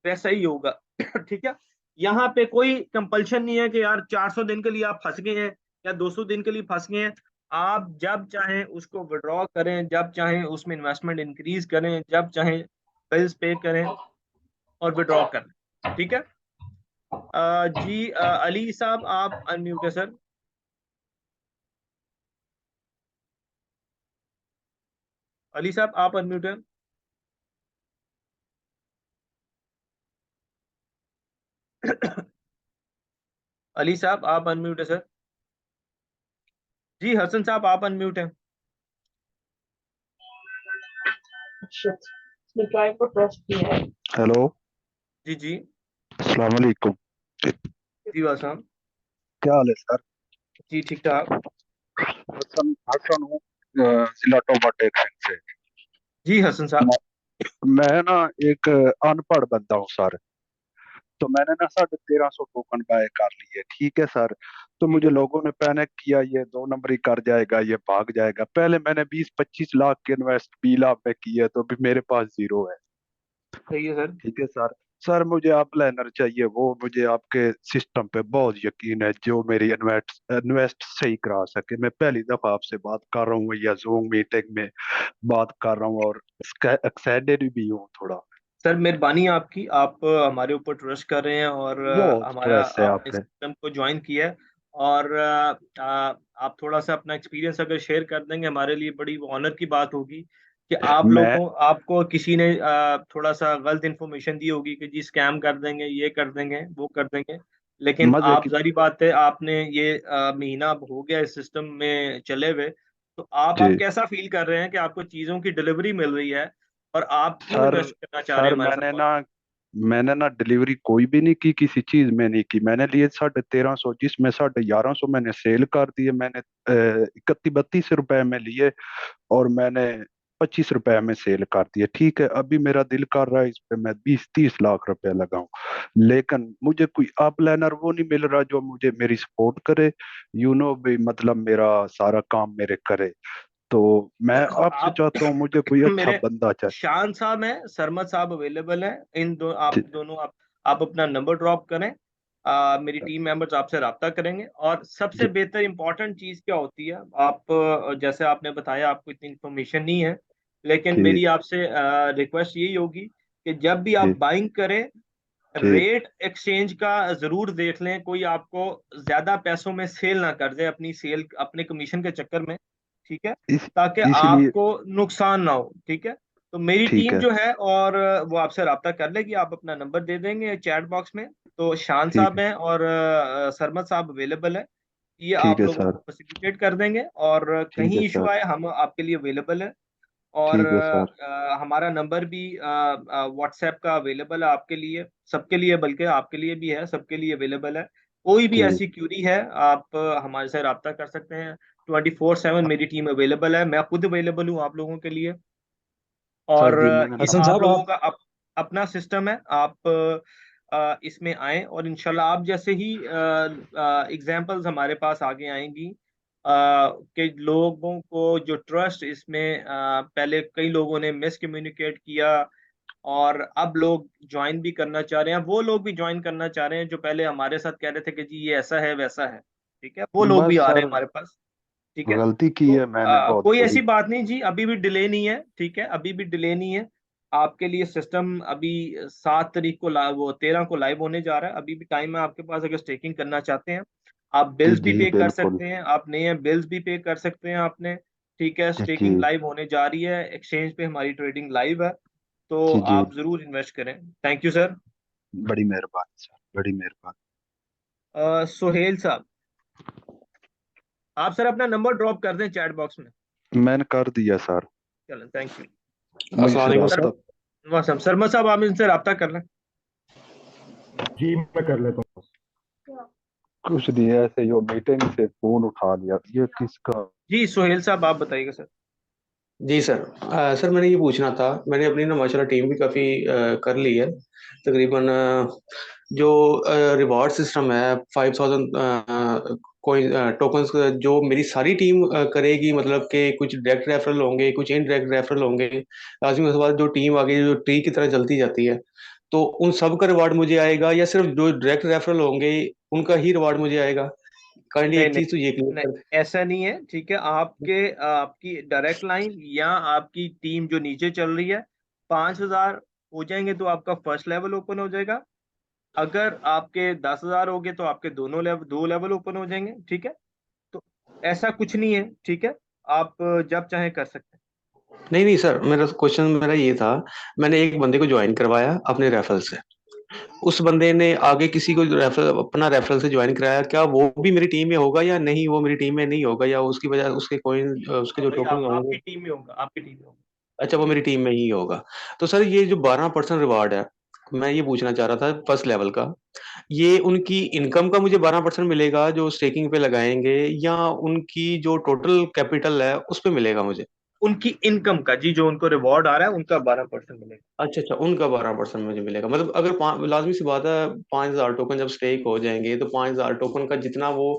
वैसा ही होगा। ठीक है, यहाँ पे कोई कंपल्शन नहीं है कि यार 400 दिन के लिए आप फंस गए हैं या 200 दिन के लिए फंस गए हैं। आप जब चाहें उसको विड्रॉ करें, जब चाहें उसमें इन्वेस्टमेंट इंक्रीज करें, जब चाहें बिल्स पे करें और विड्रॉ करें। ठीक है, जी अली साहब आप अनम्यूट है सर। अली साहब आप अनम्यूट है। अली साहब आप अनम्यूट है सर। जी हसन साहब आप अनम्यूट है। हेलो, जी जी अस्सलाम वालेकुम। जी वासम। क्या हाल है सर? जी ठीक ठाक। हसन हसन हूँ, जिला टोबा टेक से। जी हसन साहब। मैं ना एक अनपढ़ बंदा हूँ सर। तो मैंने ना 1350 टोकन बाय कर लिए, ठीक है सर। तो मुझे लोगों ने पैनिक किया, ये 2 नंबरी कर जाएगा, ये भाग जाएगा। पहले मैंने 20-25 लाख के इन्वेस्ट 20 लाख में किए, तो अभी मेरे पास 0 है। सही है सर। ठीक है सर। सर मुझे आप प्लानर चाहिए, वो मुझे आपके सिस्टम पे बहुत यकीन है, जो मेरी इन्वेस्ट इन्वेस्ट सही करा सके। मैं पहली दफा आपसे बात कर रहा हूँ या जूम मीटिंग में बात कर रहा हूँ, और एक्साइटेड भी हूँ थोड़ा। सर मेहरबानी आपकी, आप हमारे ऊपर ट्रस्ट कर रहे हैं और बहुत हमारा ट्रस्ट है आपने आपने। सिस्टम को ज्वाइन किया है। और आप थोड़ा सा अपना एक्सपीरियंस अगर शेयर कर देंगे, हमारे लिए बड़ी ऑनर की बात होगी कि आप मैं लोगों आपको किसी ने थोड़ा सा गलत इन्फॉर्मेशन दी होगी कि जी स्कैम कर देंगे, ये कर देंगे, वो कर देंगे। लेकिन मजे आप की जारी बात है, आपने ये महीना अब हो गया इस सिस्टम में चले हुए, तो आप जी अब कैसा फील कर रहे हैं कि आपको चीज़ों की डिलीवरी मिल रही है, और आप क्यों सर। इन्वेस्ट करना चाह रहे सर हैं हमारे साथ? मैंने ना डिलीवरी कोई भी नहीं की, किसी चीज में नहीं की। मैंने लिए 1350, जिसमें 1150 मैंने सेल कर दिए। मैंने 31-32 रुपए में लिए, और मैंने 25 रुपए में सेल कर दिए। ठीक है, अभी मेरा दिल कर रहा है इस पे मैं 20-30 लाख रुपए लगाऊं, लेकिन मुझे कोई अप लाइनर वो नहीं मिल रहा जो मुझे मेरी सपोर्ट करे, भी मतलब मेरा सारा काम मेरे करे। तो मैं आपसे आप चाहता हूँ, मुझे कोई अच्छा मेरे बंदा चाहिए। शान साहब हैं, सरमद साहब अवेलेबल हैं, इन दो आप जी दोनों आप अपना नंबर ड्रॉप करें। मेरी टीम मेंबर्स आपसे रब्ता करेंगे। और सबसे जी बेहतर इंपॉर्टेंट चीज़ क्या होती है, आप जैसे आपने बताया आपको इतनी इन्फॉर्मेशन नहीं है, लेकिन जी मेरी आपसे रिक्वेस्ट यही होगी कि जब भी आप जी बाइंग करें, जी रेट एक्सचेंज का जरूर देख लें, कोई आपको ज्यादा पैसों में सेल ना कर दे अपनी सेल अपने कमीशन के चक्कर में, ठीक है, इस ताकि इसलिए आपको नुकसान ना हो, ठीक है। तो मेरी ठीक टीम है जो है और वो आपसे रब्ता कर लेगी, आप अपना नंबर दे देंगे चैट बॉक्स में, तो शान ठीक साहब है हैं और सरमद साहब अवेलेबल है, ये ठीक आप है लोगों सर को फैसिलिटेट कर देंगे, और ठीक है कहीं इशू सर आए हम आपके लिए अवेलेबल है। और ठीक है सर हमारा नंबर भी व्हाट्सएप का अवेलेबल है आपके लिए, सबके लिए, बल्कि आपके लिए भी है, सबके लिए अवेलेबल है। कोई भी ठीक ऐसी क्यूरी है आप हमारे से रब्ता कर सकते हैं। 24/7 मेरी टीम अवेलेबल है, मैं खुद अवेलेबल हूँ आप लोगों के लिए। और सर जी मैंने ये अपना आप लोगों का अपना सिस्टम है, आप इसमें आए, और इंशाल्लाह आप जैसे ही एग्जांपल्स हमारे पास आगे आएंगी कि लोगों को जो ट्रस्ट इसमें पहले कई लोगों ने मिस कम्युनिकेट किया, और अब लोग ज्वाइन भी करना चाह रहे हैं, वो लोग भी ज्वाइन करना चाह रहे हैं जो पहले हमारे साथ कह रहे थे कि जी ये ऐसा है वैसा है, ठीक है, वो लोग भी बस आ रहे सर हैं हमारे पास, ठीक है। गलती की तो है मैंने बहुत कोई बड़ी। ऐसी बात नहीं जी, अभी भी डिले नहीं है, ठीक है, अभी भी डिले नहीं है। आपके लिए सिस्टम अभी 7 तारीख को वो 13 को लाइव होने जा रहा है, अभी भी टाइम है आपके पास, अगर स्टेकिंग करना चाहते हैं। आप जी बिल्स भी जी पे कर बिल्कुल सकते हैं, आप नए हैं बिल्स भी पे कर सकते हैं आपने, ठीक है। जी स्टेकिंग लाइव होने जा रही है, एक्सचेंज पे हमारी ट्रेडिंग लाइव है, तो जी जी आप जरूर इन्वेस्ट करें। Thank you sir. बड़ी मेहरबानी सर बड़ी मेहरबानी। सुहेल साहब, आप सर अपना नंबर ड्रॉप कर दें चैट बॉक्स में। मैंने कर दिया सर। चलें, थैंक यू। मुझसे अस्सलाम वालेकुम सर, सर। रास्ता शर्मा साहब आप इनसे रब्ता कर लें। जी मैं कर लेता हूँ। कुछ नहीं है, ऐसे यो मीटिंग से फोन उठा लिया, ये किसका। जी सुहेल साहब आप बताइएगा सर। जी सर। सर मैंने ये पूछना था, मैंने अपनी ना माशाल्लाह टीम भी काफ़ी कर ली है तकरीबन। जो रिवॉर्ड सिस्टम है 5000 कोइन टोकन्स, जो मेरी सारी टीम करेगी, मतलब कि कुछ डायरेक्ट रेफरल होंगे, कुछ इनडायरेक्ट रेफरल होंगे, लाजमी उसके बाद जो टीम आगे जो ट्री की तरह चलती जाती है, तो उन सब का रिवार्ड मुझे आएगा या सिर्फ जो डायरेक्ट रेफरल होंगे उनका ही रिवार्ड मुझे आएगा? काइंडली नहीं एक नहीं चीज़ तो ये क्लियर नहीं, कर। ऐसा नहीं है, ठीक है। आपकी डायरेक्ट लाइन या आपकी टीम जो नीचे चल रही है, 5,000 हो जाएंगे तो आपका फर्स्ट लेवल ओपन हो जाएगा। अगर आपके 10,000 हो गए तो आपके दो लेवल ओपन हो जाएंगे, ठीक है। तो ऐसा कुछ नहीं है, ठीक है, आप जब चाहे कर सकते हैं। नहीं नहीं सर, मेरा क्वेश्चन मेरा ये था, मैंने एक बंदे को ज्वाइन करवाया अपने रेफरल से, उस बंदे ने आगे किसी को रेफरल अपना रेफरल से ज्वाइन कराया, क्या वो भी मेरी टीम में होगा या नहीं, वो मेरी टीम में नहीं होगा, या उसकी वजह उसके कोइन उसके हाँ जो भाई, टोकन आपकी होंगे? टीम में होगा, आपकी टीम में होगा। अच्छा, वो मेरी टीम में ही होगा। तो सर ये जो 12% रिवार्ड है, मैं ये पूछना चाह रहा था फर्स्ट लेवल का, ये उनकी इनकम का मुझे 12% मिलेगा जो स्टेकिंग पे लगाएंगे, या उनकी जो टोटल कैपिटल है उस पे मिलेगा मुझे? उनकी इनकम का जी, जो उनको रिवॉर्ड आ रहा है उनका 12% मिलेगा। अच्छा अच्छा, उनका 12% मुझे मिलेगा, मतलब अगर लाजमी सी बात है, 5,000 टोकन जब स्टेक हो जाएंगे तो 5,000 टोकन का जितना वो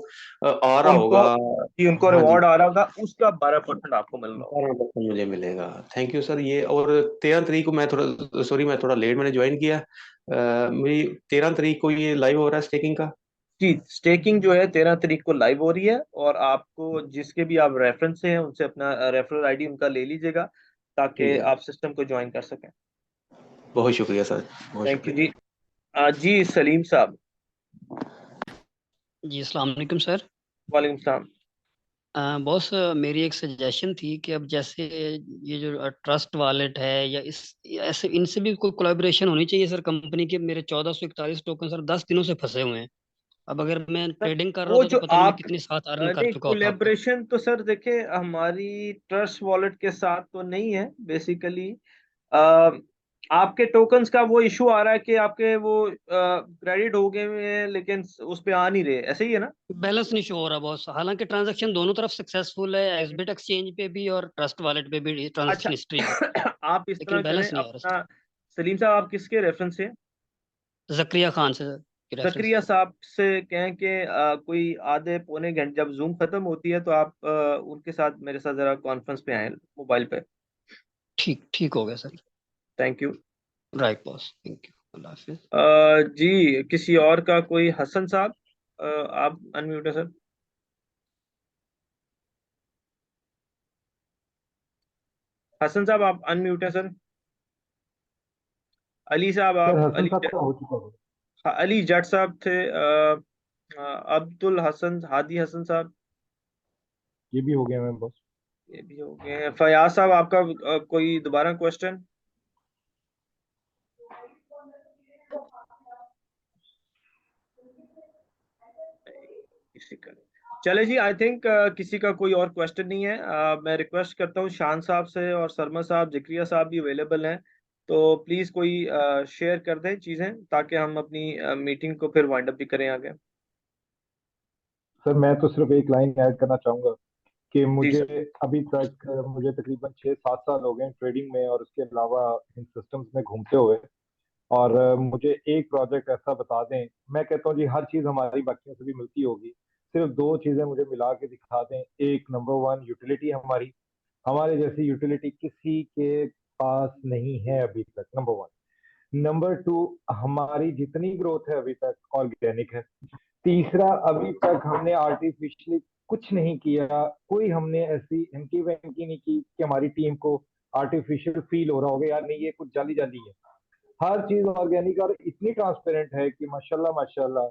आ रहा उनको होगा। जी, उनको हाँ जी, रिवॉर्ड आ रहा होगा, उसका 12% आपको मिल रहा होगा। 12% मुझे मिलेगा। Thank you sir. ये और 13 तारीख को मैं थोड़ा सॉरी, मैं थोड़ा लेट मैंने ज्वाइन किया, मेरी 13 तारीख को ये लाइव हो रहा है स्टेकिंग का। जी, स्टेकिंग जो है 13 तारीख को लाइव हो रही है, और आपको जिसके भी आप रेफरेंस से हैं उनसे अपना रेफरल आईडी उनका ले लीजिएगा, ठीक ताकि है, आप सिस्टम को ज्वाइन कर सकें। बहुत शुक्रिया सर, बहुत थैंक यू शुक्रिया। जी। जी सलीम साहब। जी अस्सलाम वालेकुम सर। वालेकुम सलाम। बॉस, मेरी एक सजेशन थी कि अब जैसे ये जो ट्रस्ट वॉलेट है या इस ऐसे इनसे भी कोई कोलैबोरेशन होनी चाहिए सर कंपनी के। मेरे 1441 टोकन सर 10 दिनों से फंसे हुए हैं। अब अगर मैं सर ट्रेडिंग कर रहा वो होता जो तो पता नहीं मैं आप कितनी साथ अर्न कर नहीं, चुका होता अब तक। कोलेब्रेशन तो सर देखे हमारी ट्रस्ट वॉलेट के साथ तो नहीं है बेसिकली। आपके टोकन्स का वो इशू आ रहा है कि आपके वो क्रेडिट हो गए हुए हैं, लेकिन उस पे आ नहीं रहे, ऐसे ही है ना? बैलेंस नहीं शो हो रहा बॉस, हालांकि ट्रांजैक्शन दोनों तरफ सक्सेसफुल है, एक्सबिट एक्सचेंज पे भी और ट्रस्ट वॉलेट पे भी अच्छा। ट्रांजैक्शन हिस्ट्री है, आप इस तरह लेकिन करें बैलेंस नहीं आ रहा अपना, सलीम साहब आप किसके रेफरेंस से? सर। जक्रिया खान से की रेफरेंस। जकरिया साहब से कहें कि कोई आधे पौने घंटे जब जूम खत्म होती है तो आप उनके साथ मेरे साथ जरा कॉन्फ्रेंस पे आए मोबाइल पे। ठीक ठीक हो गया sir. Thank you. Right boss, thank you. Allah हाफिज। जी किसी और का कोई, हसन साहब आप अनम्यूट है सर। हसन साहब आप अनम्यूट है सर। अली साहब सर आप हसन अली साहब का हो चुका है। हाँ, अली जट साहब थे। अब्दुल हसन हादी हसन साहब ये भी हो गया मैम बस। ये भी हो गए हैं। फयाज साहब आपका कोई दोबारा क्वेश्चन? किसी का नहीं। चले जी, आई थिंक किसी का कोई और क्वेश्चन नहीं है। मैं रिक्वेस्ट करता हूँ शान साहब से और सरमा साहब, जिक्रिया साहब भी अवेलेबल हैं, तो प्लीज कोई शेयर कर दें चीजें ताकि हम अपनी मीटिंग को फिर वाइंड अप भी करें आगे। सर मैं तो सिर्फ एक लाइन ऐड करना चाहूंगा कि जी मुझे सर। अभी तक मुझे तकरीबन 6-7 साल हो गए ट्रेडिंग में और उसके अलावा इन सिस्टम्स में घूमते हुए। और मुझे एक प्रोजेक्ट ऐसा बता दें, मैं कहता हूँ जी हर चीज़ हमारी बाकियों से भी मिलती होगी, सिर्फ दो चीज़ें मुझे मिला के दिखा दें। एक, नंबर वन, यूटिलिटी हमारी, हमारे जैसी यूटिलिटी किसी के पास नहीं है अभी तक, नंबर वन। नंबर टू, हमारी जितनी ग्रोथ है अभी तक ऑर्गेनिक है। तीसरा, अभी तक हमने आर्टिफिशियली कुछ नहीं किया, कोई हमने ऐसी हंकी वंकी नहीं की कि हमारी टीम को आर्टिफिशियल फील हो रहा होगा यार नहीं ये कुछ जाली जाली है। हर चीज ऑर्गेनिक और इतनी ट्रांसपेरेंट है कि माशाल्लाह माशाल्लाह,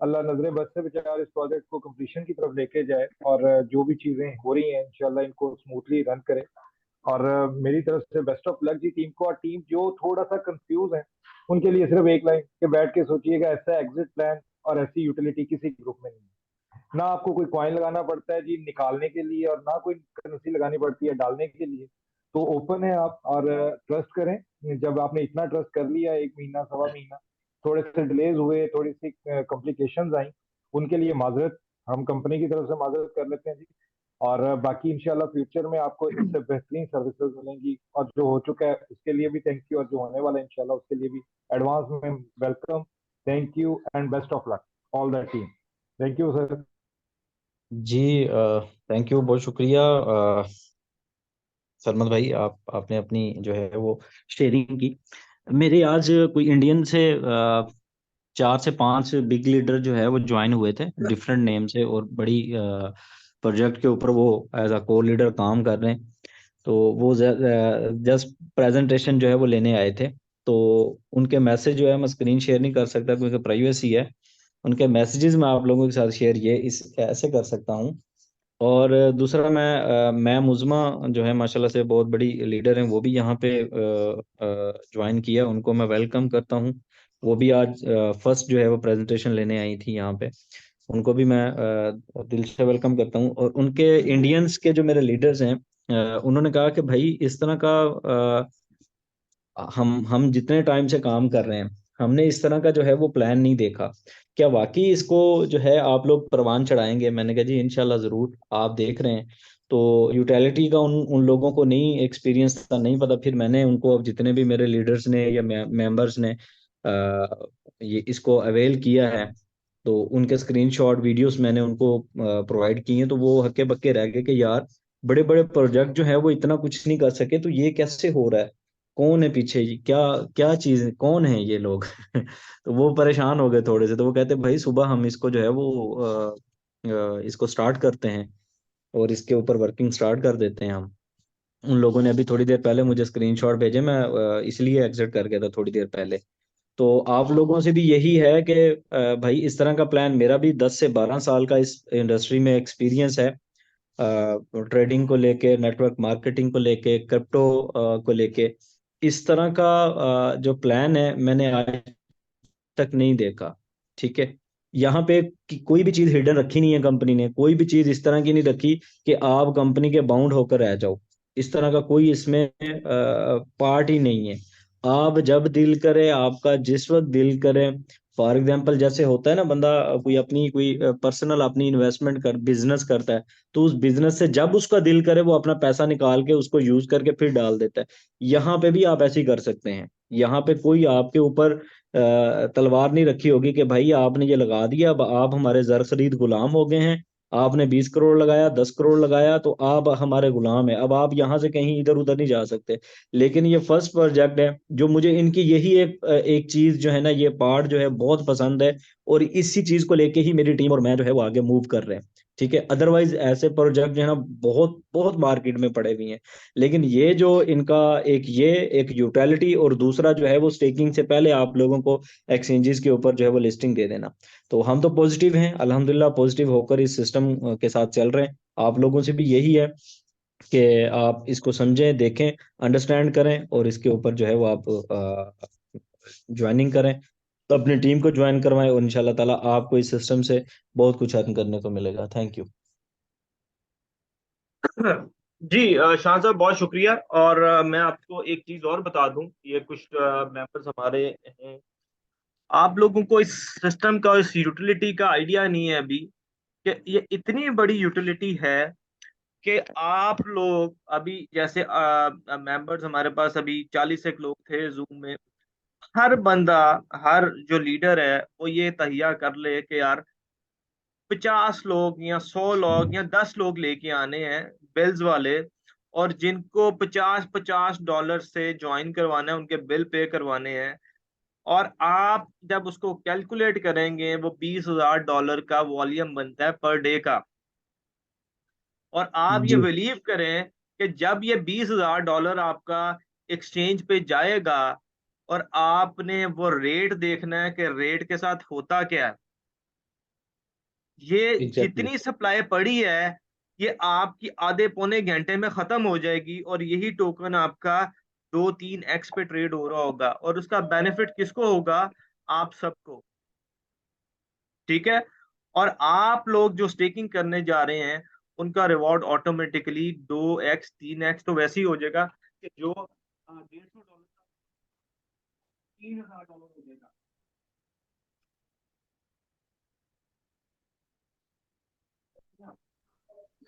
अल्लाह नजरे बद से बचाए और इस प्रोजेक्ट को कंप्लीशन की तरफ लेके जाए। और जो भी चीजें हो रही हैं इंशाल्लाह इनको स्मूथली रन करे। और मेरी तरफ से बेस्ट ऑफ लक जी टीम को। और टीम जो थोड़ा सा कंफ्यूज है उनके लिए सिर्फ एक लाइन के बैठ के सोचिएगा, ऐसा एग्जिट प्लान और ऐसी यूटिलिटी किसी ग्रुप में नहीं है। ना आपको कोई कॉइन लगाना पड़ता है जी निकालने के लिए, और ना कोई करेंसी लगानी पड़ती है डालने के लिए। तो ओपन है आप, और ट्रस्ट करें। जब आपने इतना ट्रस्ट कर लिया, 1 महीना 1.25 महीना थोड़े से डिलेज हुए, थोड़ी सी कॉम्प्लिकेशंस आई, उनके लिए माजरत, हम कंपनी की तरफ से माजरत कर लेते हैं जी। और बाकी इंशाल्लाह फ्यूचर में आपको इससे बेहतरीन सर्विसेज मिलेंगी। और जो हो चुका है उसके लिए भी थैंक यू, और जो होने वाला है इंशाल्लाह उसके लिए भी एडवांस में welcome, thank you and best of luck all the team. Thank you sir. जी थैंक यू, बहुत शुक्रिया सरमद भाई, आपने अपनी जो है वो शेयरिंग की। मेरे आज कोई इंडियन से 4 से 5 बिग लीडर जो है वो ज्वाइन हुए थे डिफरेंट नेम से, और बड़ी प्रोजेक्ट के ऊपर वो एज अ को लीडर काम कर रहे हैं। तो वो जस्ट प्रेजेंटेशन जो है वो लेने आए थे। तो उनके मैसेज जो है मैं स्क्रीन शेयर नहीं कर सकता क्योंकि प्राइवेसी है। उनके मैसेजेस मैं आप लोगों के साथ शेयर ये इस ऐसे कर सकता हूँ। और दूसरा, मैं मुज़मा जो है माशाल्लाह से बहुत बड़ी लीडर हैं, वो भी यहाँ पे ज्वाइन किया, उनको मैं वेलकम करता हूँ। वो भी आज फर्स्ट जो है वो प्रेजेंटेशन लेने आई थी यहाँ पे, उनको भी मैं दिल से वेलकम करता हूँ। और उनके इंडियंस के जो मेरे लीडर्स हैं, उन्होंने कहा कि भाई इस तरह का हम जितने टाइम से काम कर रहे हैं, हमने इस तरह का जो है वो प्लान नहीं देखा। क्या वाकई इसको जो है आप लोग परवान चढ़ाएंगे? मैंने कहा जी इंशाल्लाह जरूर, आप देख रहे हैं। तो यूटिलिटी का उन उन लोगों को नहीं एक्सपीरियंस था, नहीं पता। फिर मैंने उनको, अब जितने भी मेरे लीडर्स ने या मेंबर्स ने ये इसको अवेल किया है, तो उनके स्क्रीनशॉट वीडियोस मैंने उनको प्रोवाइड किए हैं। तो वो हक्के बक्के रह गए कि यार बड़े बड़े प्रोजेक्ट जो है वो इतना कुछ नहीं कर सके, तो ये कैसे हो रहा है? कौन है पीछे? ये क्या क्या चीज, कौन है ये लोग? तो वो परेशान हो गए थोड़े से। तो वो कहते भाई सुबह हम इसको जो है वो इसको स्टार्ट करते हैं और इसके ऊपर वर्किंग स्टार्ट कर देते हैं हम। उन लोगों ने अभी थोड़ी देर पहले मुझे स्क्रीनशॉट भेजे, मैं इसलिए एग्जिट कर गया था थोड़ी देर पहले। तो आप लोगों से भी यही है कि भाई इस तरह का प्लान, मेरा भी 10 से 12 साल का इस इंडस्ट्री में एक्सपीरियंस है, ट्रेडिंग को लेके, नेटवर्क मार्केटिंग को लेके, क्रिप्टो को लेके। इस तरह का जो प्लान है मैंने आज तक नहीं देखा। ठीक है, यहाँ पे कोई भी चीज हिडन रखी नहीं है कंपनी ने, कोई भी चीज इस तरह की नहीं रखी कि आप कंपनी के बाउंड होकर रह जाओ। इस तरह का कोई इसमें पार्ट ही नहीं है। आप जब दिल करे, आपका जिस वक्त दिल करे, फॉर एग्जाम्पल जैसे होता है ना, बंदा कोई अपनी कोई पर्सनल अपनी इन्वेस्टमेंट कर बिजनेस करता है, तो उस बिजनेस से जब उसका दिल करे वो अपना पैसा निकाल के उसको यूज करके फिर डाल देता है। यहाँ पे भी आप ऐसे ही कर सकते हैं। यहाँ पे कोई आपके ऊपर तलवार नहीं रखी होगी कि भाई आपने ये लगा दिया, अब आप हमारे जर खरीद गुलाम हो गए हैं, आपने 20 करोड़ लगाया, 10 करोड़ लगाया, तो आप हमारे गुलाम है। अब आप यहाँ से कहीं इधर उधर नहीं जा सकते। लेकिन ये फर्स्ट प्रोजेक्ट है जो मुझे इनकी यही एक चीज जो है ना, ये पार्ट जो है बहुत पसंद है, और इसी चीज को लेके ही मेरी टीम और मैं जो है वो आगे मूव कर रहे हैं। ठीक है, अदरवाइज ऐसे प्रोजेक्ट जो है ना बहुत बहुत मार्केट में पड़े हुए हैं। लेकिन ये जो इनका एक यूटिलिटी, और दूसरा जो है वो स्टेकिंग से पहले आप लोगों को एक्सचेंजेस के ऊपर जो है वो लिस्टिंग दे देना। तो हम तो पॉजिटिव हैं, अल्हम्दुलिल्लाह पॉजिटिव होकर इस सिस्टम के साथ चल रहे हैं। आप लोगों से भी यही है कि आप इसको समझें, देखें, अंडरस्टैंड करें, और इसके ऊपर जो है वो आप ज्वाइनिंग करें, तो अपनी टीम को ज्वाइन करवाएं, और इंशाल्लाह ताला आपको इस सिस्टम से बहुत कुछ अर्न करने को मिलेगा। Thank you. जी शाह साहब बहुत शुक्रिया। और मैं आपको एक चीज और बता दूं, ये कुछ मेंबर्स हमारे हैं, आप लोगों को इस सिस्टम का, इस यूटिलिटी का आइडिया नहीं है अभी, कि ये इतनी बड़ी यूटिलिटी है कि आप लोग अभी जैसे मेंबर्स हमारे पास अभी 40 एक लोग थे जूम में। हर बंदा, हर जो लीडर है वो ये तहिया कर ले कि यार 50 लोग या 100 लोग या 10 लोग लेके आने हैं बिल्स वाले, और जिनको 50-50 डॉलर से ज्वाइन करवाना है, उनके बिल पे करवाने हैं। और आप जब उसको कैलकुलेट करेंगे, वो $20,000 का वॉल्यूम बनता है पर डे का। और आप ये जी बिलीव करें कि जब ये $20,000 आपका एक्सचेंज पे जाएगा, और आपने वो रेट देखना है कि रेट के साथ होता क्या है, ये एग्जैक्टली। जितनी सप्लाई पड़ी है ये आपकी आधे पौने घंटे में खत्म हो जाएगी, और यही टोकन आपका 2-3x पे ट्रेड हो रहा होगा, और उसका बेनिफिट किसको होगा? आप सबको। ठीक है। और आप लोग जो स्टेकिंग करने जा रहे हैं, उनका रिवॉर्ड ऑटोमेटिकली 2x 3x तो वैसे ही हो जाएगा कि जो $150 का $3,000 हो जाएगा।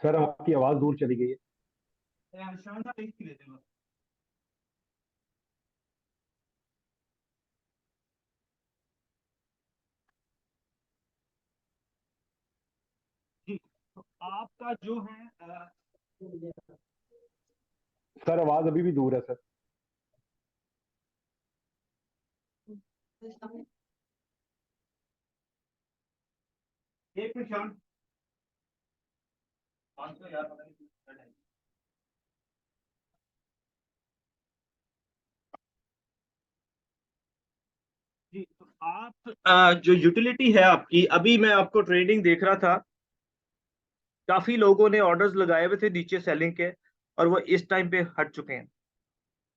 सर आपकी आवाज दूर चली गई है। शानदार एक ही ले देना। जी, तो आपका जो है सर आवाज अभी भी दूर है सर। एक मिनट शान, यार पता नहीं क्या है। जी, तो आप जो यूटिलिटी है आपकी, अभी मैं आपको ट्रेडिंग देख रहा था, काफी लोगों ने ऑर्डर्स लगाए हुए थे नीचे सेलिंग के, और वो इस टाइम पे हट चुके हैं।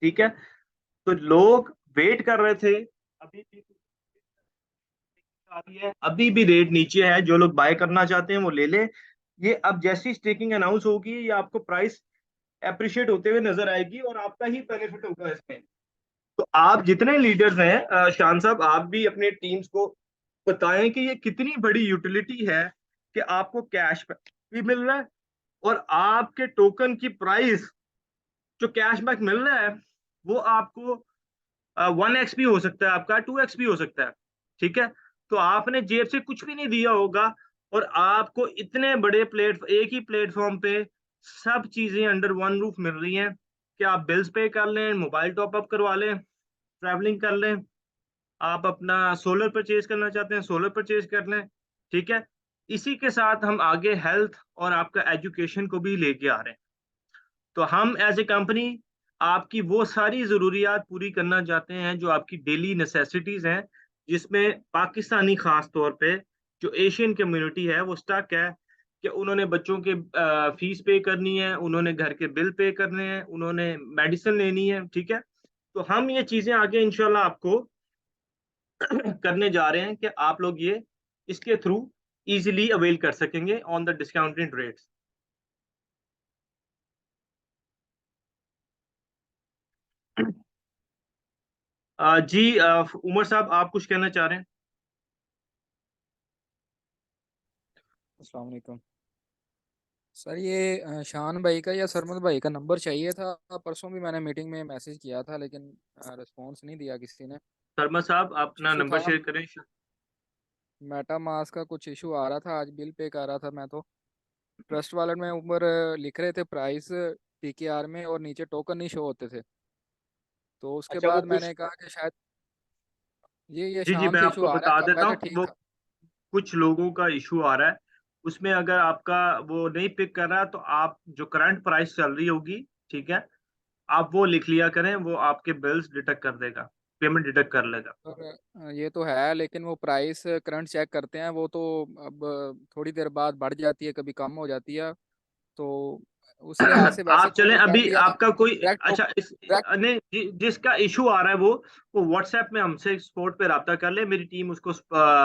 ठीक है, तो लोग वेट कर रहे थे, अभी भी आ रही है, अभी भी रेट नीचे है, जो लोग बाय करना चाहते हैं वो ले ले। ये अब जैसी स्टेकिंग अनाउंस होगी, ये आपको प्राइस अप्रिशिएट होते हुए नजर आएगी, और आपका ही बेनिफिट होगा इसमें। तो आप जितने लीडर्स हैं, शान साहब, आप भी अपने टीम्स को बताएं कि ये कितनी बड़ी यूटिलिटी है कि आपको कैश भी मिल रहा है, और आपके टोकन की प्राइस जो कैशबैक मिल रहा है वो आपको 1x भी हो सकता है, आपका 2x भी हो सकता है। ठीक है, तो आपने जेब से कुछ भी नहीं दिया होगा, और आपको इतने बड़े एक ही प्लेटफॉर्म पे सब चीजें अंडर वन रूफ मिल रही हैं कि आप बिल्स पे कर लें, मोबाइल टॉप अप करवा लें, ट्रैवलिंग कर लें, आप अपना सोलर परचेज करना चाहते हैं सोलर परचेज कर लें। ठीक है, इसी के साथ हम आगे हेल्थ और आपका एजुकेशन को भी लेके आ रहे हैं। तो हम एज ए कंपनी आपकी वो सारी ज़रूरियात पूरी करना चाहते हैं जो आपकी डेली नेसेसिटीज़ हैं, जिसमें पाकिस्तानी ख़ास तौर पे जो एशियन कम्युनिटी है वो स्टक है कि उन्होंने बच्चों के फीस पे करनी है, उन्होंने घर के बिल पे करने हैं, उन्होंने मेडिसिन लेनी है। ठीक है, तो हम ये चीज़ें आगे इंशाल्लाह आपको करने जा रहे हैं कि आप लोग ये इसके थ्रू इजीली अवेल कर सकेंगे ऑन द डिस्काउंटेड रेट्स। जी उमर साहब, आप कुछ कहना चाह रहे हैं? अस्सलाम वालेकुम सर। ये शान भाई का या सरमद भाई का नंबर चाहिए था। परसों भी मैंने मीटिंग में मैसेज किया था, लेकिन रिस्पांस नहीं दिया किसी ने। शर्मा साहब, कुछ अपना इशू नंबर था, शेयर करें। मेटा मास का कुछ इशू आ रहा था, आज बिल पे कर रहा था मैं तो ट्रस्ट वॉलेट में ऊपर लिख रहे थे प्राइस TKR में, और नीचे टोकन नहीं शो होते थे। तो उसके अच्छा वो बाद कुछ, मैंने कहा कि शायद ये जी शाम मैं से इशू आपको आ रहा है, बता तब देता मैं हूँ, कहा ठीक वो था। कुछ लोगों का इशू आ रहा है उसमें। अगर आपका वो नहीं पिक कर रहा है तो आप जो करंट प्राइस चल रही होगी, ठीक है, आप वो लिख लिया करें, वो आपके बिल्स डिटेक्ट कर देगा, पेमेंट डिटेक्ट कर लेगा। और ये तो है, लेकिन वो प्राइस करंट चेक करते हैं, वो तो अब थोड़ी देर बाद बढ़ जाती है, कभी कम हो जाती है। तो उस लिहाज से वैसे आप तो चलें, वो अभी डायरेक्टली आपका कोई, डायरेक्ट अच्छा इस डायरेक्ट नहीं जिसका इशू आ रहा है वो व्हाट्सएप में हमसे स्पॉट पे रब्ता कर ले, मेरी टीम उसको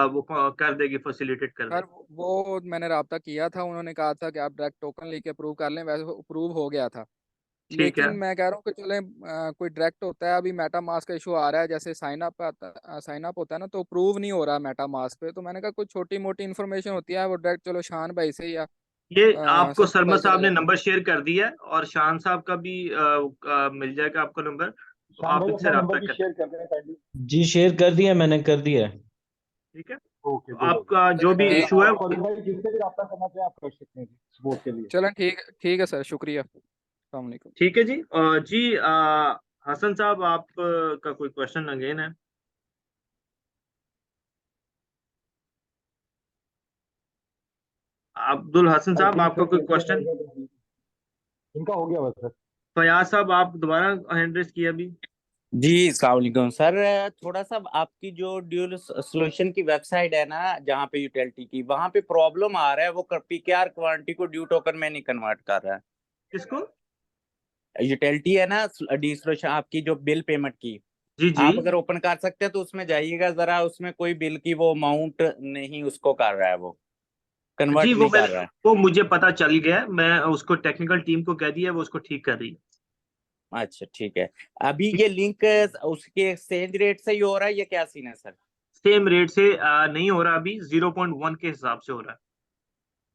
वो कर देगी, फैसिलिटेट कर सर, देगी। वो मैंने रब्ता किया था, उन्होंने कहा था कि आप डायरेक्ट टोकन लेके अप्रूव कर लें, वैसे अप्रूव हो गया था। ठीक है। लेकिन मैं कह रहा हूँ कि चले कोई डायरेक्ट होता है, अभी मेटा मास्क का इशू आ रहा है, जैसे साइन अप होता है ना, तो अप्रूव नहीं हो रहा मेटा मास्क पे। तो मैंने कहा कुछ छोटी मोटी इन्फॉर्मेशन होती है, वो डायरेक्ट चलो शान भाई से या ये आपको सरमन शर्मा भाई से ले साहब ने लेते नंबर शेयर कर दिया है, और शान साहब का भी मिल जाएगा आपको नंबर, तो शान आप भाई इनसे अपना नंबर रब्ता भी कर, शेयर कर देना काइंडली। जी शेयर कर दिया, मैंने कर दिया है। ठीक है। ओके तो गुड हो आपका गया। जो चलें भी ठीक इशू है, फरीद भाई जिससे भी रब्ता करना चाहें आप कर सकते हैं जी, सपोर्ट के लिए। चलें ठीक ठीक है सर, शुक्रिया, अस्सलाम वालेकुम। ठीक है जी। जी हसन साहब, आप का कोई क्वेश्चन अगेन है? अब्दुल हसन आई साहब, थिंक आपका सर कोई क्वेश्चन क्वेश्चन? इनका हो गया बस सर। फयाज साहब, आप दोबारा हैंड रेस किया अभी। जी अस्सलाम वालेकुम सर। थोड़ा सा आपकी जो ड्यूल सोल्यूशन की वेबसाइट है ना, जहाँ पे यूटिलिटी की, वहां पे प्रॉब्लम आ रहा है, वो PKR क्वांटिटी को ड्यू टोकन में नहीं कन्वर्ट कर रहा है। किसको? यूटिलिटी है ना, डी सोल्यूशन आपकी जो बिल पेमेंट की, जी जी आप अगर ओपन कर सकते हैं तो उसमें जाइएगा जरा, उसमें कोई बिल की वो अमाउंट नहीं उसको कर रहा है, वो जी, कन्वर्ट वो नहीं कर मैंने, रहा है। वो मुझे पता चल गया, मैं उसको टेक्निकल टीम को कह दिया, वो उसको ठीक कर रही है। अच्छा ठीक है। अभी ठीक ये है। लिंक उसके एक्सचेंज रेट से ही हो रहा है, ये क्या सीन है सर? सेम रेट से नहीं हो रहा, अभी 0.1 के हिसाब से हो रहा है।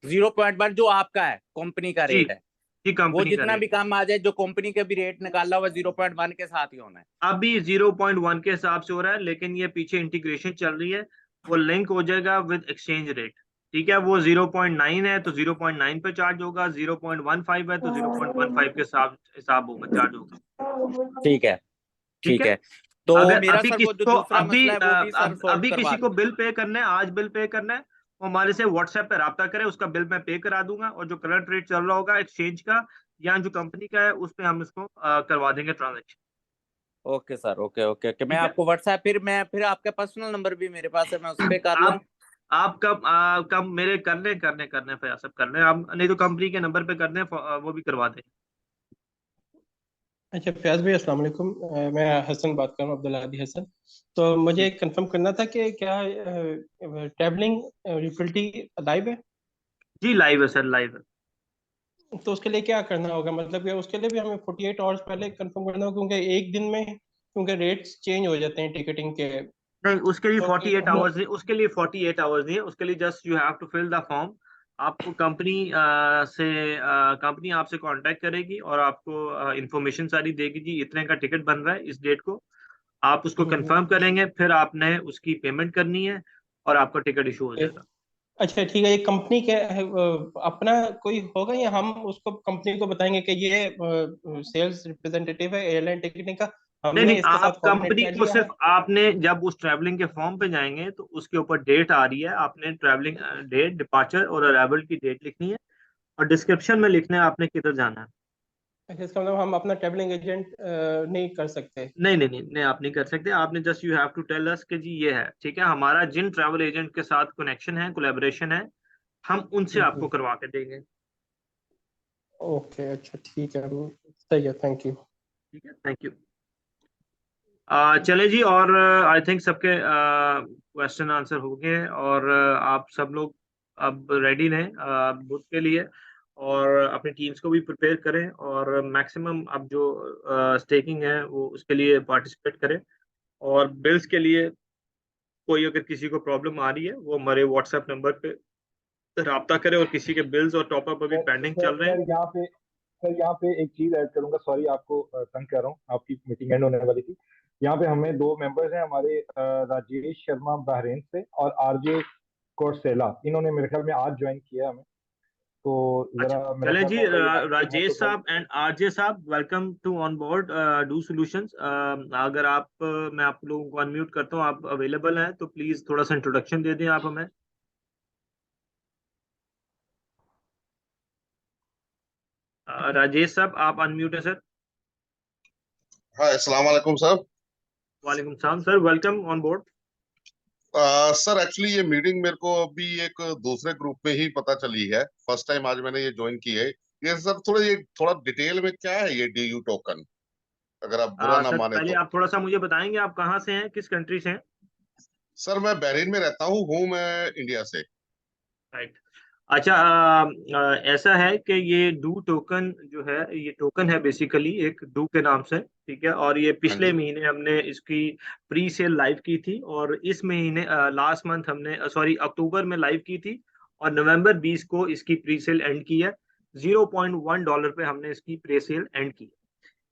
0.1 जो आपका है, कंपनी का जी रेट है, जी, वो कंपनी का जितना रेट भी काम आ जाए, जो कंपनी का भी रेट निकाला हुआ 0.1 के साथ ही होना है। अभी 0.1 के हिसाब से हो रहा है, लेकिन ये पीछे इंटीग्रेशन चल रही है, वो लिंक हो जाएगा विद एक्सचेंज रेट। ठीक है, वो 0.9 है तो 0.9 पे चार्ज होगा, 0.15 है तो 0.15 के हिसाब हिसाब होगा, चार्ज होगा। ठीक है ठीक ठीक है। है। तो अगर मेरा अभी सर वो किसी जो को दूसरा अभी मसला है वो भी सर सॉल्व अभी करवा किसी को दें। बिल पे करना है, आज बिल पे करना है, वो हमारे से व्हाट्सएप पे रब्ता करे, उसका बिल मैं पे करा दूंगा, और जो करंट रेट चल रहा होगा एक्सचेंज का या जो कंपनी का है, उस पे हम इसको करवा देंगे transaction. Okay sir, okay okay okay. मैं ठीक है। आपको व्हाट्सएप, फिर आपका पर्सनल नंबर भी मेरे पास है, मैं उस पे कर लूँ। आप कब मेरे करने फयाज साहब करने, आप नहीं तो कंपनी के नंबर पे करने, वो भी करवा दें। अच्छा फयाज भाई, अस्सलाम वालेकुम। मैं हसन बात कर रहा हूँ, अब्दुल हादी हसन। तो मुझे कंफर्म करना था कि क्या ट्रैवलिंग यूटिलिटी लाइव है? जी लाइव है सर, लाइव है। तो उसके लिए क्या करना होगा, मतलब कि उसके लिए भी हमें 48 आवर्स पहले कंफर्म करना होगा, क्योंकि एक दिन में क्योंकि रेट्स चेंज हो जाते हैं टिकटिंग के। नहीं, उसके लिए तो 48 हम आवर्स नहीं, उसके लिए 48 आवर्स नहीं है, उसके लिए just you have to fill the form. आपको कंपनी से कंपनी आपसे कांटेक्ट करेगी और आपको इंफॉर्मेशन सारी देगी, जी इतने का टिकट बन रहा है इस डेट को, आप उसको कंफर्म करेंगे, फिर आपने उसकी पेमेंट करनी है और आपका टिकट इशू हो जाएगा। अच्छा ठीक है, ये कंपनी के अपना कोई होगा या हम उसको कंपनी को बताएंगे कि ये सेल्स रिप्रेजेंटेटिव है एयरलाइन टिकटिंग का, नहीं हमने नहीं, इसके आप साथ कोऑर्डिनेट कंपनी कर को लिया है? सिर्फ, आपने जब उस ट्रैवलिंग के फॉर्म पे जाएंगे तो उसके ऊपर डेट आ रही है, आपने ट्रैवलिंग डेट, डिपार्चर और अराइवल की डेट लिखनी है, और डिस्क्रिप्शन में लिखना है आपने किधर जाना है। अच्छा, इसका मतलब हम अपना ट्रैवलिंग एजेंट नहीं कर सकते? नहीं नहीं नहीं नहीं, आप नहीं कर सकते, आपने just you have to tell us कि जी ये है, ठीक है, हमारा जिन ट्रैवल एजेंट के साथ कनेक्शन है, कोलैबोरेशन है, हम उनसे आपको करवा के देंगे। ओके, अच्छा ठीक है, सही है, थैंक यू। ठीक है, थैंक यू। चले जी, और आई थिंक सबके क्वेश्चन आंसर हो गए, और आप सब लोग अब रेडी रहें बुध के लिए, और अपनी टीम्स को भी प्रिपेयर करें, और मैक्सिमम अब जो स्टेकिंग है वो उसके लिए पार्टिसिपेट करें, और बिल्स के लिए कोई अगर किसी को प्रॉब्लम आ रही है वो हमारे व्हाट्सएप नंबर पे राब्ता करे, और किसी के बिल्स और टॉपअप अभी पेंडिंग चल रहे हैं। सर यहाँ पे एक चीज ऐड करूंगा, सॉरी आपको तंग कर रहा हूँ, आपकी मीटिंग एंड होने वाली थी। यहाँ पे हमें दो मेंबर्स हैं हमारे, राजेश शर्मा बहरेन से और आरजे कोर्सेला, इन्होंने मेरे ख्याल में आज ज्वाइन किया हमें। तो अच्छा जरा मेरा चलें ख्याल जी, होगा ये लाइन पे हैं राजेश तो साहब एंड आरजे साहब, welcome to on board Do solutions. अगर आप मैं आप लोगों को अनम्यूट करता हूँ, आप अवेलेबल हैं तो प्लीज थोड़ा सा इंट्रोडक्शन दे दें आप हमें। राजेश साहब आप अनम्यूट है सर। हाँ, अस्सलाम वालेकुम सर। वालेकुम सलाम sir, welcome on board. Sir actually ये मीटिंग मेरे को अभी एक दूसरे ग्रुप में ही पता चली है, फर्स्ट टाइम आज मैंने ये ज्वाइन की है। ये सर थोड़ा डिटेल में क्या है ये डीयू टोकन, अगर आप बुरा ना सर माने पहले तो। आप थोड़ा सा मुझे बताएंगे आप कहाँ से हैं, किस कंट्री से हैं? सर मैं बहरीन में रहता हूँ मैं इंडिया से। राइट। अच्छा, ऐसा है कि ये डू टोकन जो है, ये टोकन है बेसिकली एक डू के नाम से, ठीक है। और ये हाँ पिछले जी। महीने हमने इसकी प्री सेल लाइव की थी, और इस महीने लास्ट मंथ हमने सॉरी अक्टूबर में लाइव की थी, और नवंबर 20 को इसकी प्री सेल एंड की है। $0.1 पे हमने इसकी प्री सेल एंड की।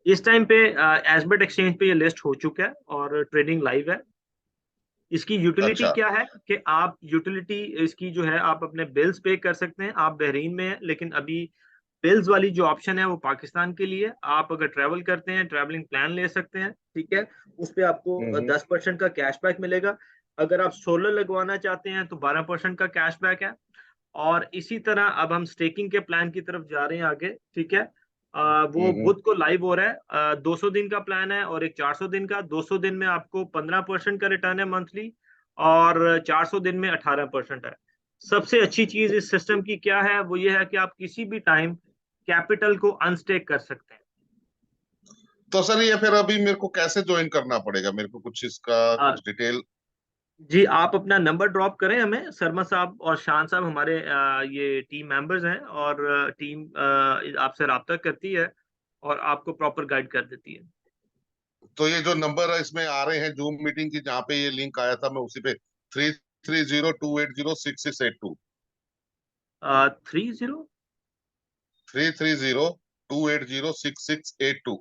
इस टाइम पे एसबेट एक्सचेंज पे ये लिस्ट हो चुका है और ट्रेडिंग लाइव है। इसकी यूटिलिटी अच्छा। क्या है कि आप यूटिलिटी इसकी जो है, आप अपने बिल्स पे कर सकते हैं। आप बहरीन में हैं, लेकिन अभी बिल्स वाली जो ऑप्शन है वो पाकिस्तान के लिए। आप अगर ट्रैवल करते हैं, ट्रैवलिंग प्लान ले सकते हैं, ठीक है। उस पे आपको 10% का कैशबैक मिलेगा। अगर आप सोलर लगवाना चाहते हैं तो 12% का कैशबैक है। और इसी तरह अब हम स्टेकिंग के प्लान की तरफ जा रहे हैं आगे, ठीक है। वो बुध को लाइव हो रहा है। 200 दिन का प्लान है और एक 400 दिन का। 200 दिन में आपको 15% का रिटर्न है मंथली, और 400 दिन में 18% है। सबसे अच्छी चीज इस सिस्टम की क्या है, वो ये है कि आप किसी भी टाइम कैपिटल को अनस्टेक कर सकते हैं। तो सर ये फिर अभी मेरे को कैसे ज्वाइन करना पड़ेगा, मेरे को कुछ इसका आ, कुछ डिटेल। जी, आप अपना नंबर ड्रॉप करें हमें। शर्मा साहब और शान साहब हमारे ये टीम मेंबर्स हैं, और टीम आपसे रब्ता करती है और आपको प्रॉपर गाइड कर देती है। तो ये जो नंबर इसमें आ रहे हैं जूम मीटिंग की, जहाँ पे ये लिंक आया था, मैं उसी पे 33028066682 30 33028066682।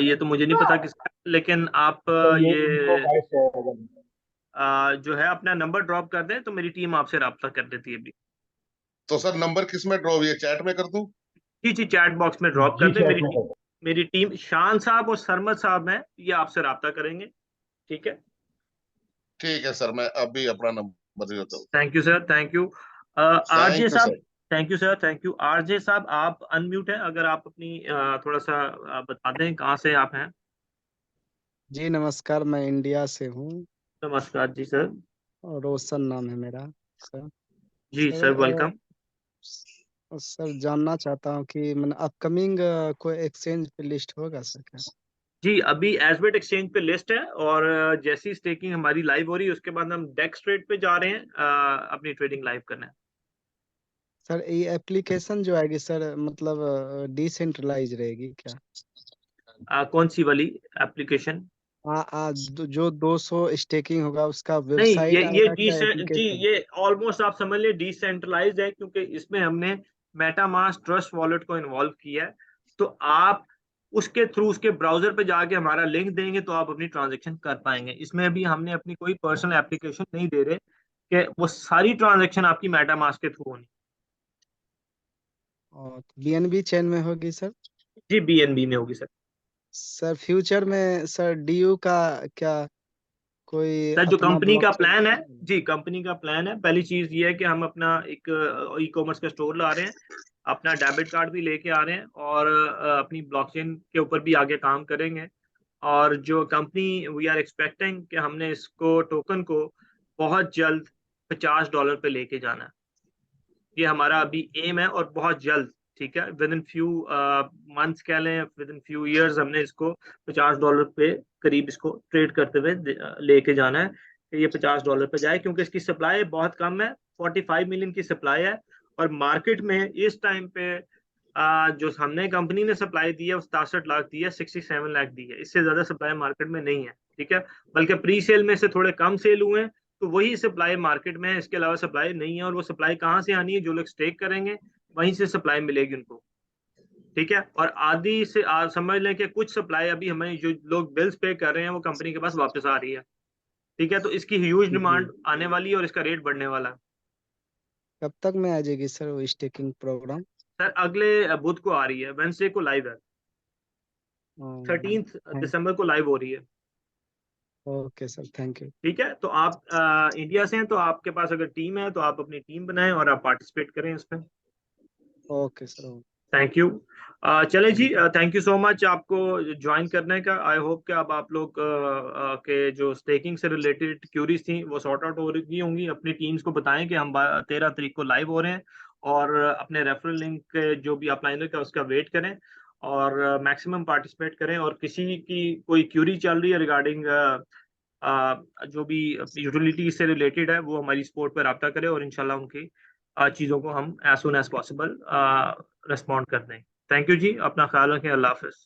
ये तो मुझे नहीं पता किसका है, लेकिन आप तो ये इनको ये गाइड है। जो है अपना नंबर ड्रॉप कर दें तो मेरी टीम आपसे रब्ता कर देती है अभी। तो सर नंबर किस में ड्रॉप, ये चैट में कर दूं? जी जी, चैट बॉक्स में ड्रॉप कर जी दें। चैट में कर। मेरी टीम शान साहब और सरमद साहब हैं, ये आपसे रब्ता करेंगे, ठीक है। ठीक है सर, मैं अभी अपना नंबर देता हूँ। Thank you sir, thank you. RJ thank you साहब, sir. Thank you sir, thank you. RJ साहब आप अनम्यूट हैं, अगर आप अपनी थोड़ा सा बता दें कहाँ से आप हैं। जी नमस्कार, मैं इंडिया से हूँ नमस्कार जी सर। और रोशन नाम है मेरा सर। जी सर सर, वेलकम। सर जानना चाहता हूँ कि मैंने अपकमिंग कोई एक्सचेंज पे लिस्ट होगा सर क्या? जी, अभी एसबेट एक्सचेंज पे लिस्ट है, और जैसी स्टेकिंग हमारी लाइव हो रही है उसके बाद हम डेक्स ट्रेड पे जा रहे हैं अपनी ट्रेडिंग लाइव करना है। सर ये एप्लीकेशन जो आएगी सर, मतलब डिसेंट्रलाइज रहेगी क्या? कौन सी वाली एप्लीकेशन? जो 200 स्टेकिंग होगा उसका नहीं, वेबसाइट ये आएगा क्या जी, एप्लीकेशन? ये ऑलमोस्ट आप समझ लिए डिसेंट्रलाइज्ड है, क्योंकि इसमें हमने मेटामास्क ट्रस्ट वॉलेट को इन्वॉल्व किया है। तो आप उसके थ्रू उसके ब्राउजर पे जाके हमारा लिंक देंगे तो आप अपनी ट्रांजेक्शन कर पाएंगे। इसमें भी हमने अपनी कोई पर्सनल एप्लीकेशन नहीं दे रहे कि वो सारी ट्रांजेक्शन आपकी मेटामास्क के थ्रू होनी। और बीएनबी चेन में होगी सर? जी, बीएनबी में होगी सर। सर फ्यूचर में सर डीयू का क्या कोई सर जो अपना कंपनी का ब्लॉकचेन? प्लान है, जी कंपनी का प्लान है, पहली चीज ये है कि हम अपना एक ई कॉमर्स का स्टोर ला रहे हैं, अपना डेबिट कार्ड भी लेके आ रहे हैं, और अपनी ब्लॉकचेन के ऊपर भी आगे काम करेंगे। और जो कंपनी वी आर एक्सपेक्टिंग कि हमने इसको टोकन को बहुत जल्द $50 पे लेके जाना है। ये हमारा अभी एम है, और बहुत जल्द, ठीक है, विद इन फ्यू मंथ्स कह लें, विद इन फ्यू इयर्स हमने इसको $50 पे करीब इसको ट्रेड करते हुए लेके जाना है कि ये $50 पे जाए, क्योंकि इसकी सप्लाई बहुत कम है। 45 मिलियन की सप्लाई है, और मार्केट में इस टाइम पे जो हमने कंपनी ने सप्लाई दी है वो 67 लाख दी है, 67 लाख दी है। इससे ज्यादा सप्लाई मार्केट में नहीं है, ठीक है। बल्कि प्री सेल में से थोड़े कम सेल हुए हैं, तो वही सप्लाई मार्केट में है, इसके अलावा सप्लाई नहीं है। और वो सप्लाई कहाँ से आनी है, जो लोग स्टेक करेंगे वहीं से सप्लाई मिलेगी उनको, ठीक है। और आधी से समझ लें कि कुछ सप्लाई अभी हमें जो लोग बिल्स पे कर रहे हैं वो कंपनी के पास वापस आ रही है, ठीक है। तो इसकी ह्यूज डिमांड आने वाली है और इसका रेट बढ़ने वाला है। कब तक में आ जाएगी सर वो स्टेकिंग प्रोग्राम? सर अगले बुध को आ रही है, वेंसडे को लाइव है, 13 दिसंबर को लाइव हो रही है। Okay sir, thank you. ठीक है, तो आप इंडिया से हैं तो आपके पास अगर टीम है तो आप अपनी टीम बनाएं और आप पार्टिसिपेट करें इसमें। Okay sir. Thank you. चले जी, थैंक यू सो मच आपको ज्वाइन करने का। आई होप कि अब आप लोग के जो स्टेकिंग से रिलेटेड क्यूरीज थी वो सॉर्ट आउट हो रही होंगी। अपनी टीम्स को बताएं कि हम 13 तारीख को लाइव हो रहे हैं और अपने रेफरल लिंक जो भी अपलाइनर का उसका वेट करें और मैक्सिमम पार्टिसिपेट करें। और किसी की कोई क्यूरी चल रही है रिगार्डिंग जो भी यूटिलिटी से रिलेटेड है वो हमारी सपोर्ट पर रब्ता करें और इंशाल्लाह उनकी चीज़ों को हम as soon as possible respond कर दें। थैंक यू जी, अपना ख्याल रखें। अल्लाह हाफिज़।